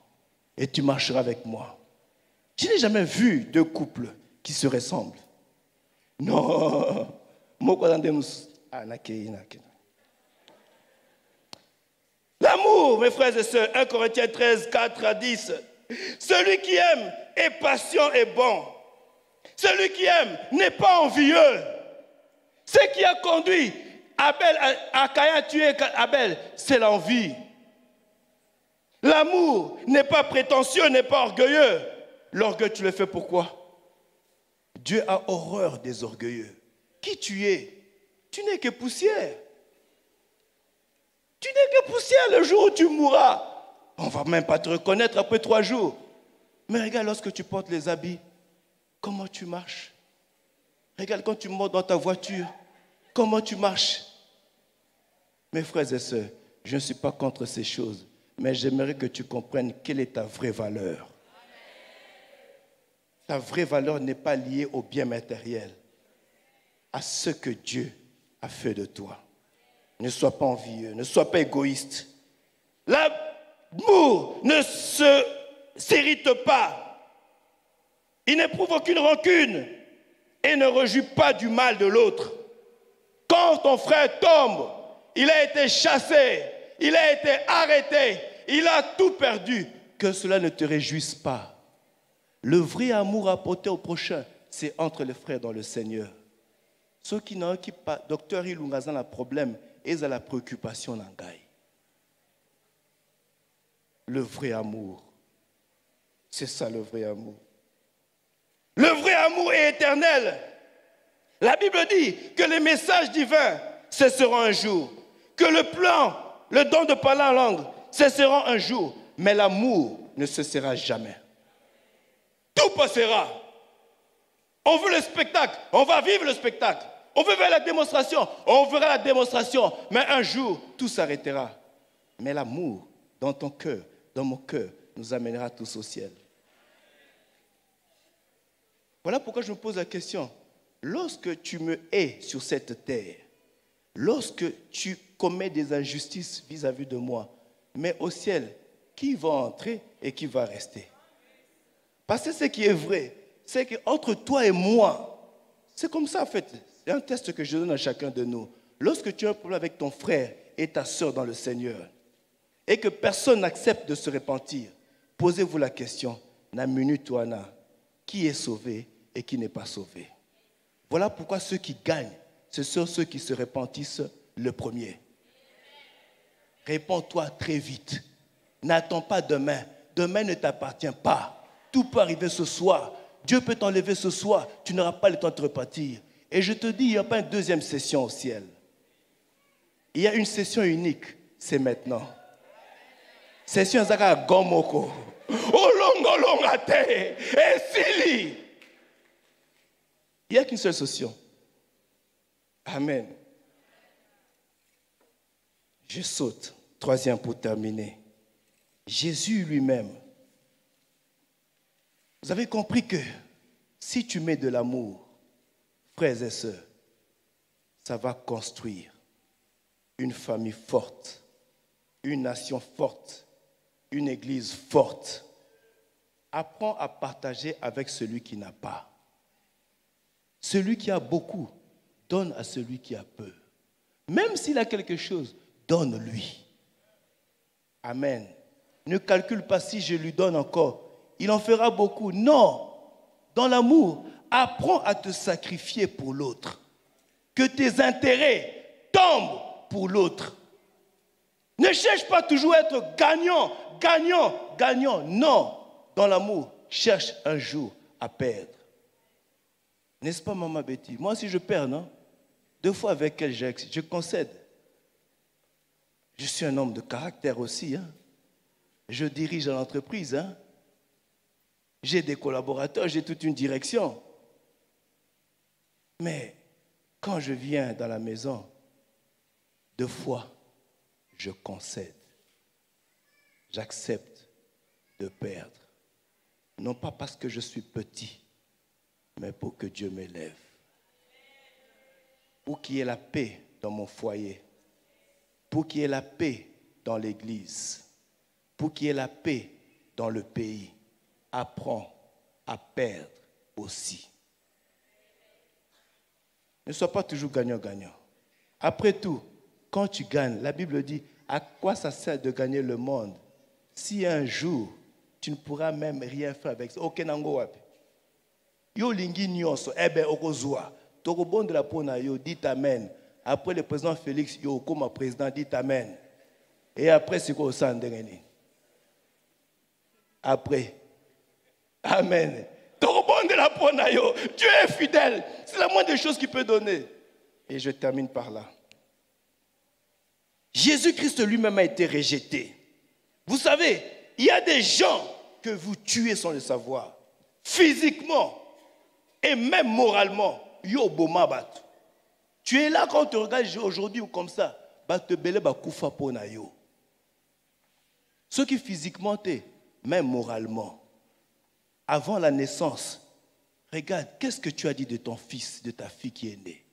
Et tu marcheras avec moi. Je n'ai jamais vu deux couples qui se ressemblent. Non. L'amour, mes frères et sœurs, 1 Corinthiens 13, 4 à 10. Celui qui aime est patient et bon. Celui qui aime n'est pas envieux. Ce qui a conduit Abel à Caïn tuer Abel, c'est l'envie. L'amour n'est pas prétentieux, n'est pas orgueilleux. L'orgueil, tu le fais pourquoi? Dieu a horreur des orgueilleux. Qui tu es? Tu n'es que poussière. Tu n'es que poussière le jour où tu mourras. On ne va même pas te reconnaître après 3 jours. Mais regarde, lorsque tu portes les habits, comment tu marches? Regarde quand tu montes dans ta voiture, comment tu marches? Mes frères et sœurs, je ne suis pas contre ces choses, mais j'aimerais que tu comprennes quelle est ta vraie valeur. Ta vraie valeur n'est pas liée au bien matériel, à ce que Dieu a fait de toi. Ne sois pas envieux, ne sois pas égoïste. L'amour ne s'irrite pas. Il n'éprouve aucune rancune et ne rejouit pas du mal de l'autre. Quand ton frère tombe, il a été chassé, il a été arrêté, il a tout perdu. Que cela ne te réjouisse pas. Le vrai amour apporté au prochain, c'est entre les frères dans le Seigneur. Ceux qui n'ont pas, docteur, ils ont un problème, ils ont la préoccupation d'Angaï. Le vrai amour, c'est ça le vrai amour. Le vrai amour est éternel. La Bible dit que les messages divins cesseront un jour, que le plan, le don de parler en langue cesseront un jour, mais l'amour ne cessera jamais. Tout passera. On veut le spectacle, on va vivre le spectacle. On veut voir la démonstration, on verra la démonstration. Mais un jour, tout s'arrêtera. Mais l'amour, dans ton cœur, dans mon cœur, nous amènera tous au ciel. Voilà pourquoi je me pose la question. Lorsque tu me hais sur cette terre, lorsque tu commets des injustices vis-à-vis de moi, mais au ciel, qui va entrer et qui va rester? Parce que ce qui est vrai, c'est qu'entre toi et moi, c'est comme ça en fait. C'est un test que je donne à chacun de nous. Lorsque tu as un problème avec ton frère et ta soeur dans le Seigneur, et que personne n'accepte de se repentir, posez-vous la question, qui est sauvé et qui n'est pas sauvé? Voilà pourquoi ceux qui gagnent, ce sont ceux qui se repentissent le premier. Réponds-toi très vite. N'attends pas demain. Demain ne t'appartient pas. Tout peut arriver ce soir. Dieu peut t'enlever ce soir. Tu n'auras pas le temps de te repentir. Et je te dis, il n'y a pas une deuxième session au ciel. Il y a une session unique. C'est maintenant. Session Zaka Gomoko. Olongolongate. Et Sili. Il n'y a qu'une seule session. Amen. Je saute. 3e pour terminer. Jésus lui-même. Vous avez compris que si tu mets de l'amour, frères et sœurs, ça va construire une famille forte, une nation forte, une église forte. Apprends à partager avec celui qui n'a pas. Celui qui a beaucoup, donne à celui qui a peu. Même s'il a quelque chose, donne-lui. Amen. Ne calcule pas si je lui donne encore. Il en fera beaucoup. Non. Dans l'amour, apprends à te sacrifier pour l'autre. Que tes intérêts tombent pour l'autre. Ne cherche pas toujours à être gagnant, gagnant, gagnant. Non. Dans l'amour, cherche un jour à perdre. N'est-ce pas, Maman Betty? Moi, si je perds, non? 2 fois avec elle, je concède. Je suis un homme de caractère aussi. Hein? Je dirige l'entreprise. Hein? J'ai des collaborateurs, j'ai toute une direction. Mais quand je viens dans la maison, 2 fois, je concède. J'accepte de perdre. Non pas parce que je suis petit, mais pour que Dieu m'élève. Pour qu'il y ait la paix dans mon foyer. Pour qu'il y ait la paix dans l'église. Pour qu'il y ait la paix dans le pays. Apprends à perdre aussi. Ne sois pas toujours gagnant-gagnant. Après tout, quand tu gagnes, la Bible dit, à quoi ça sert de gagner le monde si un jour, tu ne pourras même rien faire avec ça? Ok, nango wapi. Yo lingi nyonso, ebe okozwa. Toko bon de la pona yo, dit amen. Après le président Félix, yo comme président, dit amen. Et après, c'est quoi au sandengeni? après. Amen. Dieu est fidèle. C'est la moindre des choses qu'il peut donner. Et je termine par là. Jésus-Christ lui-même a été rejeté. Vous savez, il y a des gens que vous tuez sans le savoir. Physiquement et même moralement. Yo boma batu. Tu es là quand on te regarde aujourd'hui ou comme ça. Batu bele ba kufa pona yo. Ceux qui physiquement t'es, même moralement. Avant la naissance, regarde, qu'est-ce que tu as dit de ton fils, de ta fille qui est née?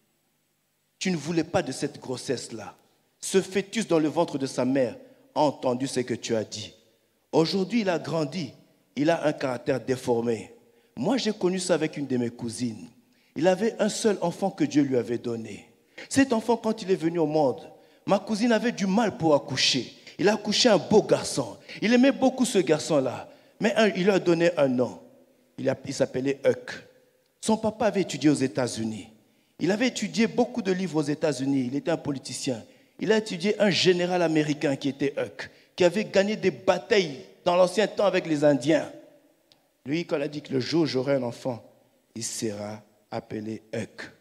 Tu ne voulais pas de cette grossesse-là. Ce fœtus dans le ventre de sa mère a entendu ce que tu as dit. Aujourd'hui, il a grandi. Il a un caractère déformé. Moi, j'ai connu ça avec une de mes cousines. Il avait un seul enfant que Dieu lui avait donné. Cet enfant, quand il est venu au monde, ma cousine avait du mal pour accoucher. Il a accouché un beau garçon. Il aimait beaucoup ce garçon-là. Mais il lui a donné un nom. Il s'appelait Huck. Son papa avait étudié aux États-Unis. Il avait étudié beaucoup de livres aux États-Unis. Il était un politicien. Il a étudié un général américain qui était Huck, qui avait gagné des batailles dans l'ancien temps avec les Indiens. Lui, quand il a dit que le jour où j'aurai un enfant, il sera appelé Huck.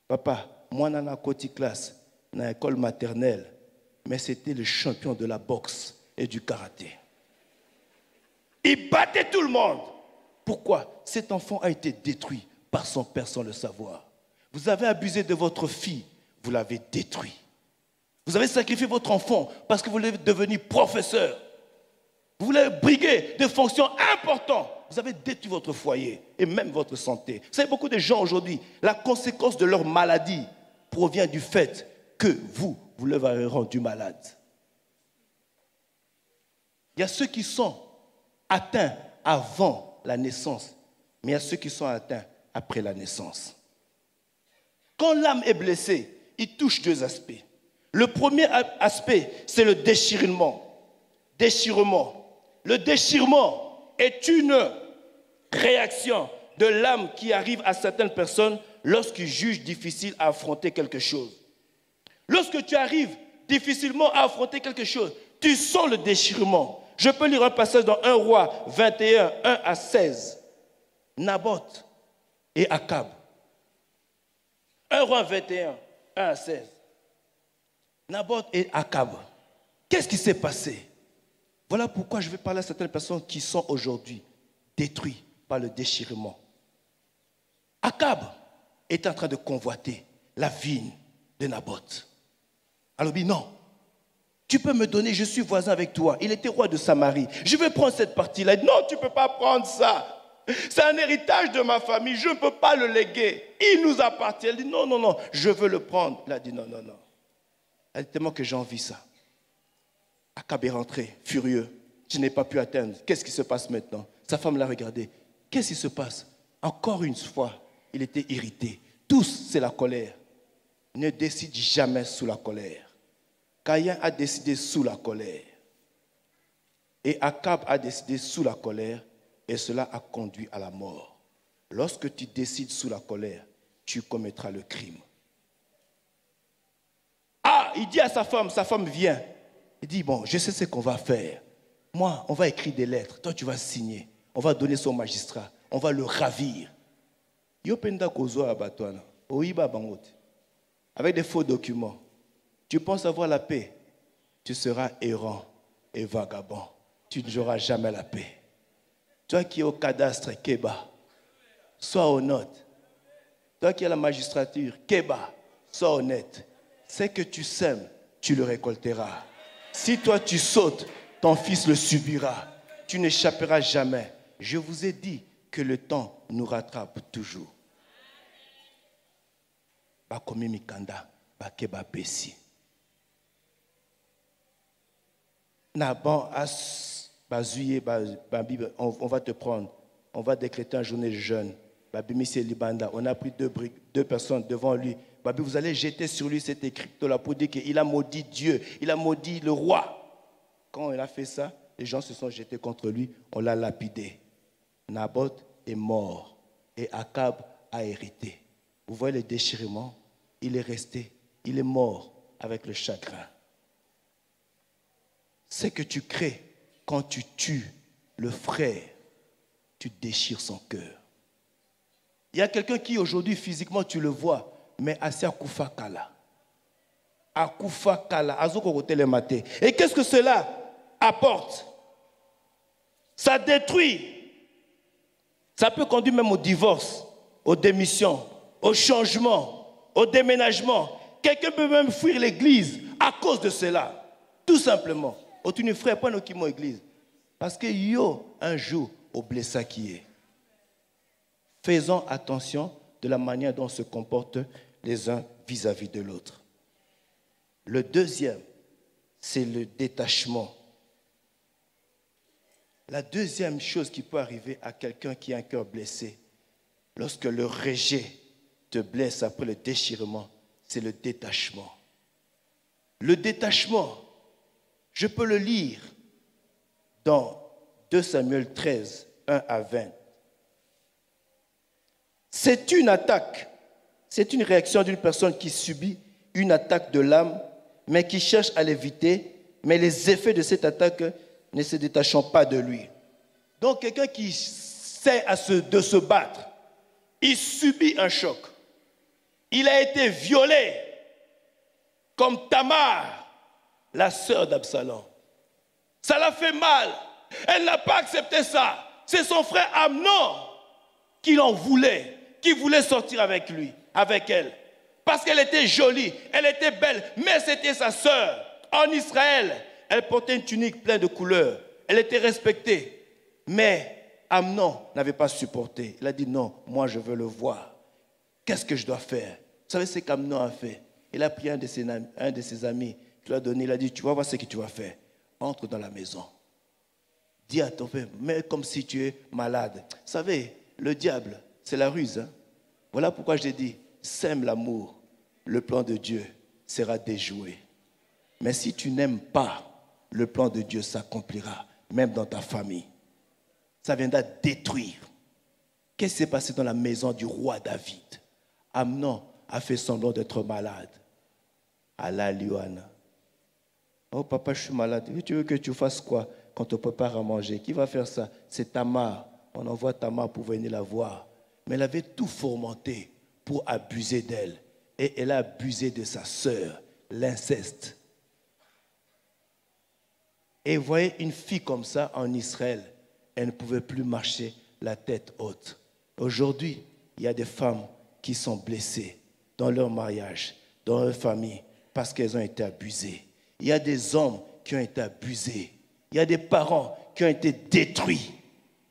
Papa, moi, dans la côte classe, dans l'école maternelle, mais c'était le champion de la boxe et du karaté. Il battait tout le monde. Pourquoi? Cet enfant a été détruit par son père sans le savoir. Vous avez abusé de votre fille, vous l'avez détruit. Vous avez sacrifié votre enfant parce que vous voulez devenir professeur. Vous voulez briguer des fonctions importantes. Vous avez détruit votre foyer et même votre santé. Vous savez, beaucoup de gens aujourd'hui, la conséquence de leur maladie provient du fait que vous leur avez rendu malade. Il y a ceux qui sont atteints avant la naissance, mais il y a ceux qui sont atteints après la naissance. Quand l'âme est blessée, il touche deux aspects. Le premier aspect, c'est le déchirement. Le déchirement est une réaction de l'âme qui arrive à certaines personnes lorsqu'ils jugent difficile à affronter quelque chose. Lorsque tu arrives difficilement à affronter quelque chose, tu sens le déchirement. Je peux lire un passage dans 1 Roi 21, 1 à 16. Naboth et Akab. 1 Roi 21, 1 à 16. Naboth et Akab. Qu'est-ce qui s'est passé? Voilà pourquoi je vais parler à certaines personnes qui sont aujourd'hui détruites par le déchirement. Akab est en train de convoiter la vigne de Naboth. Alors il dit non, tu peux me donner, je suis voisin avec toi. Il était roi de Samarie. Je vais prendre cette partie-là. Il dit non, tu ne peux pas prendre ça. C'est un héritage de ma famille, je ne peux pas le léguer. Il nous appartient. Il dit non, je veux le prendre. Il a dit non. Il a dit tellement que j'envie ça. Akab est rentré, furieux. Je n'ai pas pu atteindre. Qu'est-ce qui se passe maintenant? Sa femme l'a regardé. Qu'est-ce qui se passe? Encore une fois, il était irrité. Tous, c'est la colère. Ne décide jamais sous la colère. Caïn a décidé sous la colère. Et Akab a décidé sous la colère. Et cela a conduit à la mort. Lorsque tu décides sous la colère, tu commettras le crime. Ah, il dit à sa femme vient. Il dit, bon, je sais ce qu'on va faire. Moi, on va écrire des lettres. Toi, tu vas signer. On va donner ça au magistrat. On va le ravir. Avec des faux documents. Tu penses avoir la paix. Tu seras errant et vagabond. Tu n'auras jamais la paix. Toi qui es au cadastre, Kéba, sois honnête. Toi qui es à la magistrature, Kéba, sois honnête. Ce que tu sèmes, tu le récolteras. Si toi tu sautes, ton fils le subira. Tu n'échapperas jamais. Je vous ai dit que le temps nous rattrape toujours. Bakomi mikanda, bakeba besi. Naban as bazuye on va te prendre. On va décréter une journée de jeûne. On a pris deux personnes devant lui. Vous allez jeter sur lui cet écriteau-là pour dire qu'il a maudit Dieu, il a maudit le roi. Quand il a fait ça, les gens se sont jetés contre lui, on l'a lapidé. Naboth est mort et Akab a hérité. Vous voyez le déchirement? Il est resté, il est mort avec le chagrin. Ce que tu crées quand tu tues le frère, tu déchires son cœur. Il y a quelqu'un qui aujourd'hui physiquement tu le vois, mais assez akufa kala. Akufa kala, azoko kote le maté. Et qu'est-ce que cela apporte? Ça détruit. Ça peut conduire même au divorce, aux démissions, au changement, au déménagement. Quelqu'un peut même fuir l'église à cause de cela. Tout simplement. Au tu ne frère pas nous qui m'ont église. Parce que yo, un jour, au blessa qui est. Faisons attention de la manière dont on se comporte les uns vis-à-vis de l'autre. Le deuxième, c'est le détachement. La deuxième chose qui peut arriver à quelqu'un qui a un cœur blessé, lorsque le rejet te blesse après le déchirement, c'est le détachement. Le détachement, je peux le lire dans 2 Samuel 13, 1 à 20. C'est une attaque, c'est une réaction d'une personne qui subit une attaque de l'âme, mais qui cherche à l'éviter, mais les effets de cette attaque ne se détachant pas de lui. Donc quelqu'un qui sait de se battre, il subit un choc. Il a été violé comme Tamar, la sœur d'Absalom. Ça l'a fait mal. Elle n'a pas accepté ça. C'est son frère Amnon qui l'en voulait, qui voulait sortir avec lui, avec elle. Parce qu'elle était jolie, elle était belle, mais c'était sa sœur. En Israël, elle portait une tunique pleine de couleurs. Elle était respectée. Mais Amnon n'avait pas supporté. Il a dit non, moi je veux le voir. Qu'est-ce que je dois faire? Vous savez ce qu'Amnon a fait? Il a pris un de ses amis, il lui a donné, il a dit, tu vas voir ce que tu vas faire. Entre dans la maison. Dis à ton père, mais comme si tu es malade. Vous savez, le diable, c'est la ruse. Hein? Voilà pourquoi je l'ai dit, sème l'amour, le plan de Dieu sera déjoué. Mais si tu n'aimes pas, le plan de Dieu s'accomplira, même dans ta famille. Ça viendra détruire. Qu'est-ce qui s'est passé dans la maison du roi David? Amnon a fait semblant d'être malade. Allah Liouana. Oh papa, je suis malade. Tu veux que tu fasses quoi quand on prépare à manger? Qui va faire ça? C'est Tamar. On envoie Tamar pour venir la voir. Mais elle avait tout fomenté pour abuser d'elle. Et elle a abusé de sa sœur, l'inceste. Et vous voyez, une fille comme ça en Israël, elle ne pouvait plus marcher la tête haute. Aujourd'hui, il y a des femmes qui sont blessées dans leur mariage, dans leur famille, parce qu'elles ont été abusées. Il y a des hommes qui ont été abusés. Il y a des parents qui ont été détruits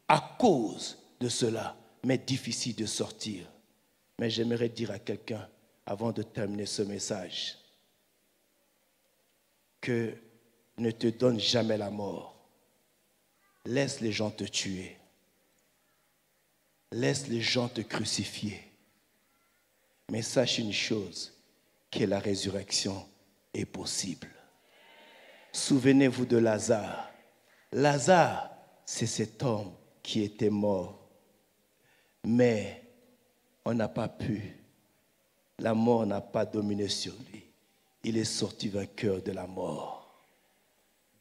à cause de cela, mais difficile de sortir. Mais j'aimerais dire à quelqu'un, avant de terminer ce message, que ne te donne jamais la mort. Laisse les gens te tuer. Laisse les gens te crucifier. Mais sache une chose, que la résurrection est possible. Souvenez-vous de Lazare. Lazare, c'est cet homme qui était mort. Mais on n'a pas pu. La mort n'a pas dominé sur lui. Il est sorti vainqueur de la mort.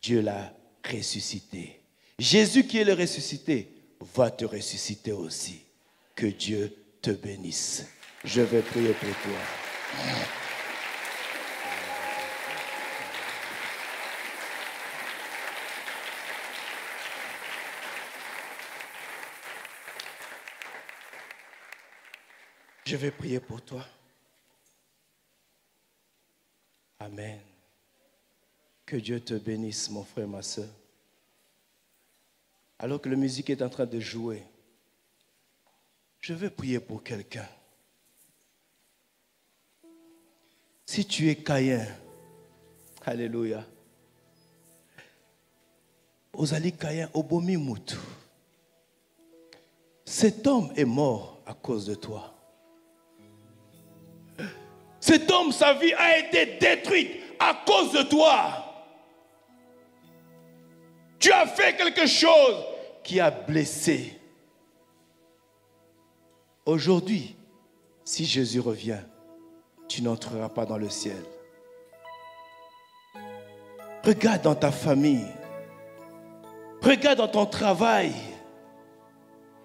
Dieu l'a ressuscité. Jésus qui est le ressuscité va te ressusciter aussi. Que Dieu te bénisse. Je vais prier pour toi. Je vais prier pour toi. Amen. Que Dieu te bénisse, mon frère, ma soeur. Alors que la musique est en train de jouer, je vais prier pour quelqu'un. Si tu es Caïn, alléluia. Ozali Caïn, obomi mutu. Cet homme est mort à cause de toi. Cet homme, sa vie a été détruite à cause de toi. Tu as fait quelque chose qui a blessé. Aujourd'hui, si Jésus revient, tu n'entreras pas dans le ciel. Regarde dans ta famille. Regarde dans ton travail.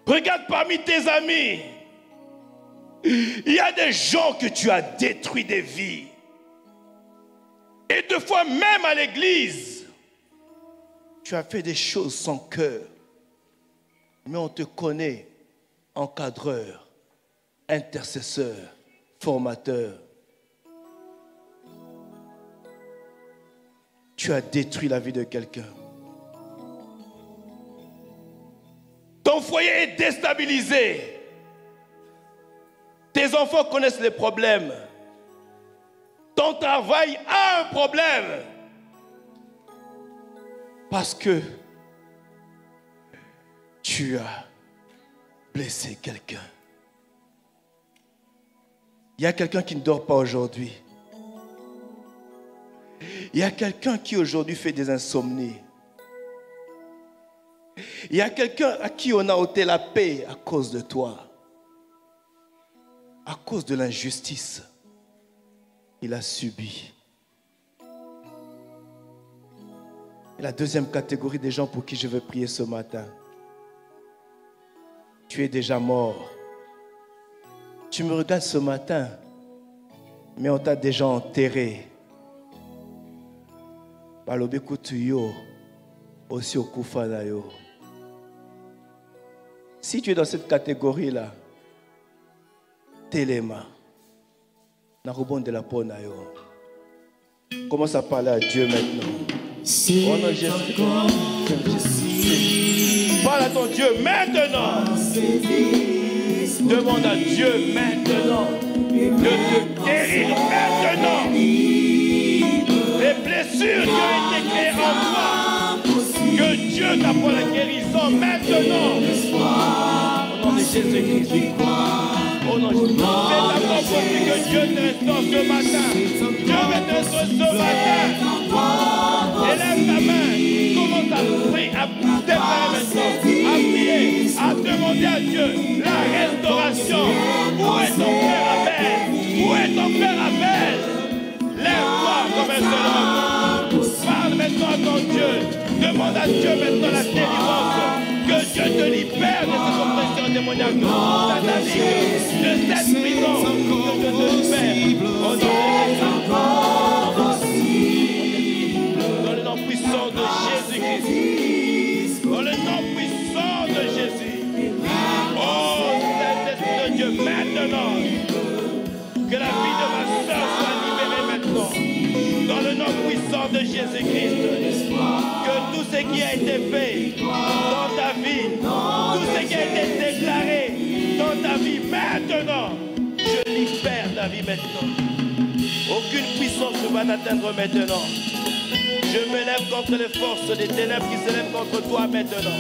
Regarde parmi tes amis. Il y a des gens que tu as détruit des vies. Et deux fois même à l'église, tu as fait des choses sans cœur. Mais on te connaît encadreur, intercesseur, formateur. Tu as détruit la vie de quelqu'un. Ton foyer est déstabilisé. Tes enfants connaissent les problèmes. Ton travail a un problème. Parce que tu as blessé quelqu'un. Il y a quelqu'un qui ne dort pas aujourd'hui. Il y a quelqu'un qui aujourd'hui fait des insomnies. Il y a quelqu'un à qui on a ôté la paix à cause de toi. À cause de l'injustice qu'il a subie. Et la deuxième catégorie des gens pour qui je veux prier ce matin. Tu es déjà mort. Tu me regardes ce matin, mais on t'a déjà enterré. Aussi au Koufanayo. Si tu es dans cette catégorie-là, Téléma, Narobon de la Ponayo. Commence à parler à Dieu maintenant. Oh non, Jésus. Parle à ton Dieu maintenant. Demande à Dieu maintenant de te guérir maintenant. Les blessures qui ont été créées en toi, que Dieu t'apporte la guérison maintenant. Au nom de Jésus-Christ. Au nom de Jésus. C'est d'abord possible que Dieu te restaure ce matin. Dieu veut te restaurer ce matin. Élève ta main. Commence à prier, à déclarer maintenant, à prier, à demander à Dieu la restauration. Où est ton frère Abel? Où est ton frère Abel? Lève-toi comme un seul homme. Parle maintenant à ton Dieu. Demande à Dieu maintenant la délivrance. Que Dieu te libère de cette oppression démoniaque. De cette prison. Que Dieu te libère. Au nom de Jésus. Dans le nom puissant de Jésus-Christ. Dans le nom puissant de Jésus. Oh, Saint-Esprit de Dieu, maintenant. Que la vie de ma soeur soit libérée maintenant. Dans le nom puissant de Jésus-Christ. Que tout ce qui a été fait dans ta vie, tout ce qui a été déclaré dans ta vie, maintenant, je libère ta vie maintenant. Aucune puissance ne va t'atteindre maintenant. Je me lève contre les forces des ténèbres qui se lèvent contre toi maintenant.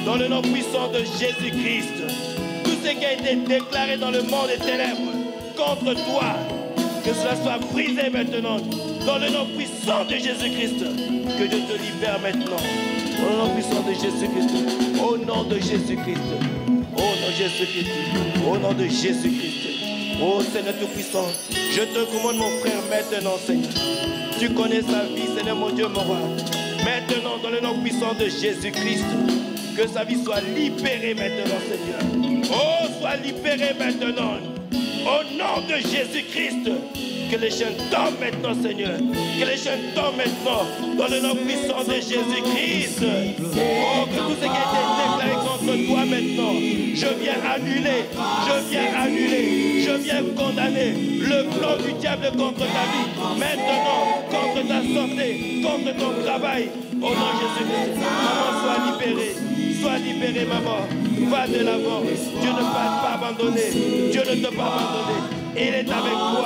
Dans le nom puissant de Jésus-Christ, tout ce qui a été déclaré dans le monde des ténèbres contre toi, que cela soit brisé maintenant. Dans le nom puissant de Jésus-Christ, que Dieu te libère maintenant. Au nom puissant de Jésus-Christ, au nom de Jésus-Christ, au nom de Jésus-Christ, au nom de Jésus-Christ. Oh Seigneur Tout-Puissant, je te commande mon frère maintenant, Seigneur. Tu connais sa vie, Seigneur mon Dieu, mon roi. Maintenant, dans le nom puissant de Jésus-Christ, que sa vie soit libérée maintenant, Seigneur. Oh, sois libérée maintenant. Au nom de Jésus-Christ, que les chaînes tombent maintenant, Seigneur. Que les chaînes tombent maintenant, dans le nom puissant de Jésus-Christ. Oh, que tout ce qui a été déclaré contre toi maintenant, je viens annuler, je viens condamner le plan du diable contre ta vie. Maintenant, contre ta santé, contre ton travail. Au nom de Jésus-Christ, maman, sois libérée, maman. Va de l'avant. Dieu ne va pas abandonner. Dieu ne t'a pas abandonné. Il est avec toi.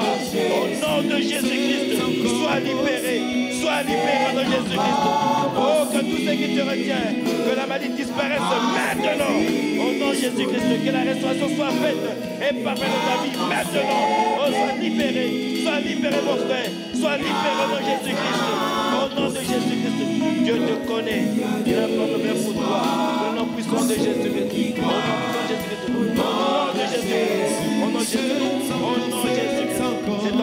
Au nom de Jésus-Christ, sois libéré au nom de Jésus-Christ. Oh, que tout ce qui te retient, que la maladie disparaisse maintenant. Au nom de Jésus-Christ, que la restauration soit faite et parfaite dans ta vie maintenant. Oh, sois libéré mon frère. Sois libéré au nom de Jésus-Christ. Au nom de Jésus-Christ, Dieu te connaît. Il a un plan de bien pour toi. Au nom puissant de Jésus-Christ. Au nom de Jésus-Christ. Au nom de Jésus-Christ. Au nom de Jésus-Christ. Au nom de Jésus-Christ. C'est encore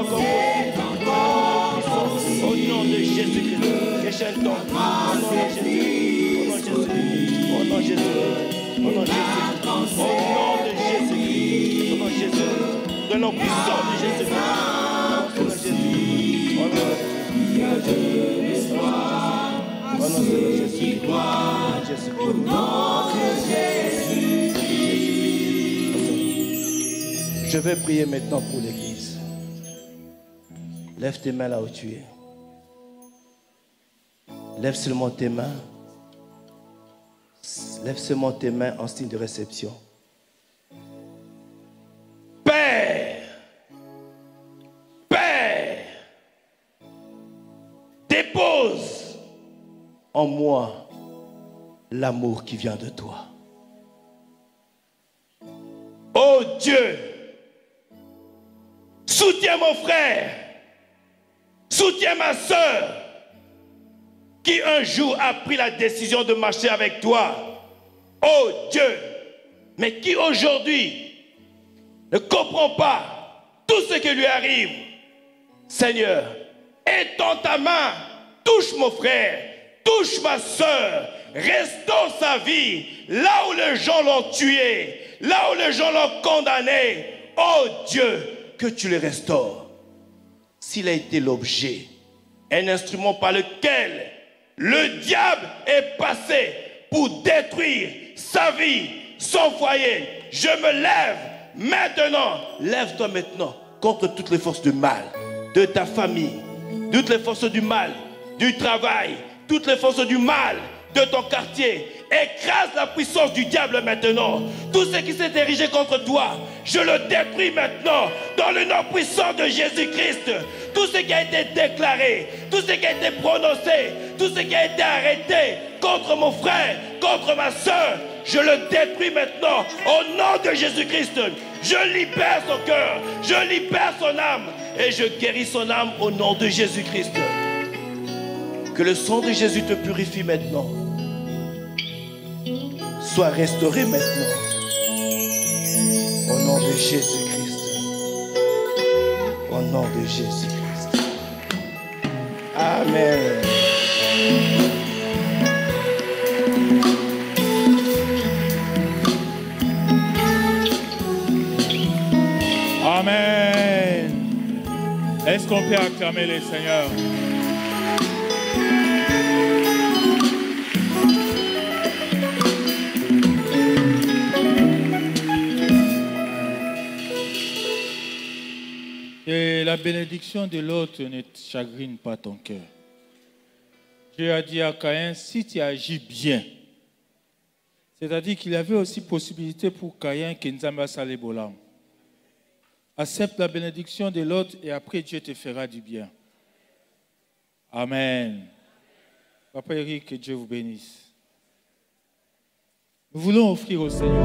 au nom de Jésus-Christ. Que chaîne tombe. Au nom de Jésus-Christ. Au nom de Jésus-Christ. nom de Jésus. Au nom de Jésus. Au nom de Jésus. Au nom de Jésus. Dans le nom puissant de Jésus. Au nom de Jésus. Au nom de Jésus. Au nom de Jésus. Au nom de Jésus. Je vais prier maintenant pour l'Église. Lève tes mains là où tu es. Lève seulement tes mains. Lève seulement tes mains en signe de réception. Père, Père, dépose en moi l'amour qui vient de toi. Oh Dieu, soutiens mon frère, soutiens ma soeur, qui un jour a pris la décision de marcher avec toi. Oh Dieu, mais qui aujourd'hui ne comprend pas tout ce qui lui arrive. Seigneur, étends ta main, touche mon frère, touche ma soeur, restaure sa vie, là où les gens l'ont tué, là où les gens l'ont condamné. Oh Dieu, que tu le restaures. S'il a été l'objet, un instrument par lequel le diable est passé pour détruire sa vie, son foyer, je me lève maintenant. Lève-toi maintenant contre toutes les forces du mal, de ta famille, toutes les forces du mal, du travail, toutes les forces du mal de ton quartier. Écrase la puissance du diable maintenant. Tout ce qui s'est érigé contre toi, je le détruis maintenant dans le nom puissant de Jésus-Christ. Tout ce qui a été déclaré, tout ce qui a été prononcé, tout ce qui a été arrêté contre mon frère, contre ma soeur, je le détruis maintenant au nom de Jésus-Christ. Je libère son cœur, je libère son âme et je guéris son âme au nom de Jésus-Christ. Que le sang de Jésus te purifie maintenant. Sois restauré maintenant. Au nom de Jésus-Christ. Au nom de Jésus-Christ. Amen. Amen. Est-ce qu'on peut acclamer le Seigneur? Et la bénédiction de l'autre ne chagrine pas ton cœur. Dieu a dit à Caïn, si tu agis bien, c'est-à-dire qu'il y avait aussi possibilité pour Caïn que Nzamba Salé Bolam. Accepte la bénédiction de l'autre et après Dieu te fera du bien. Amen. Papa Eric, que Dieu vous bénisse. Nous voulons offrir au Seigneur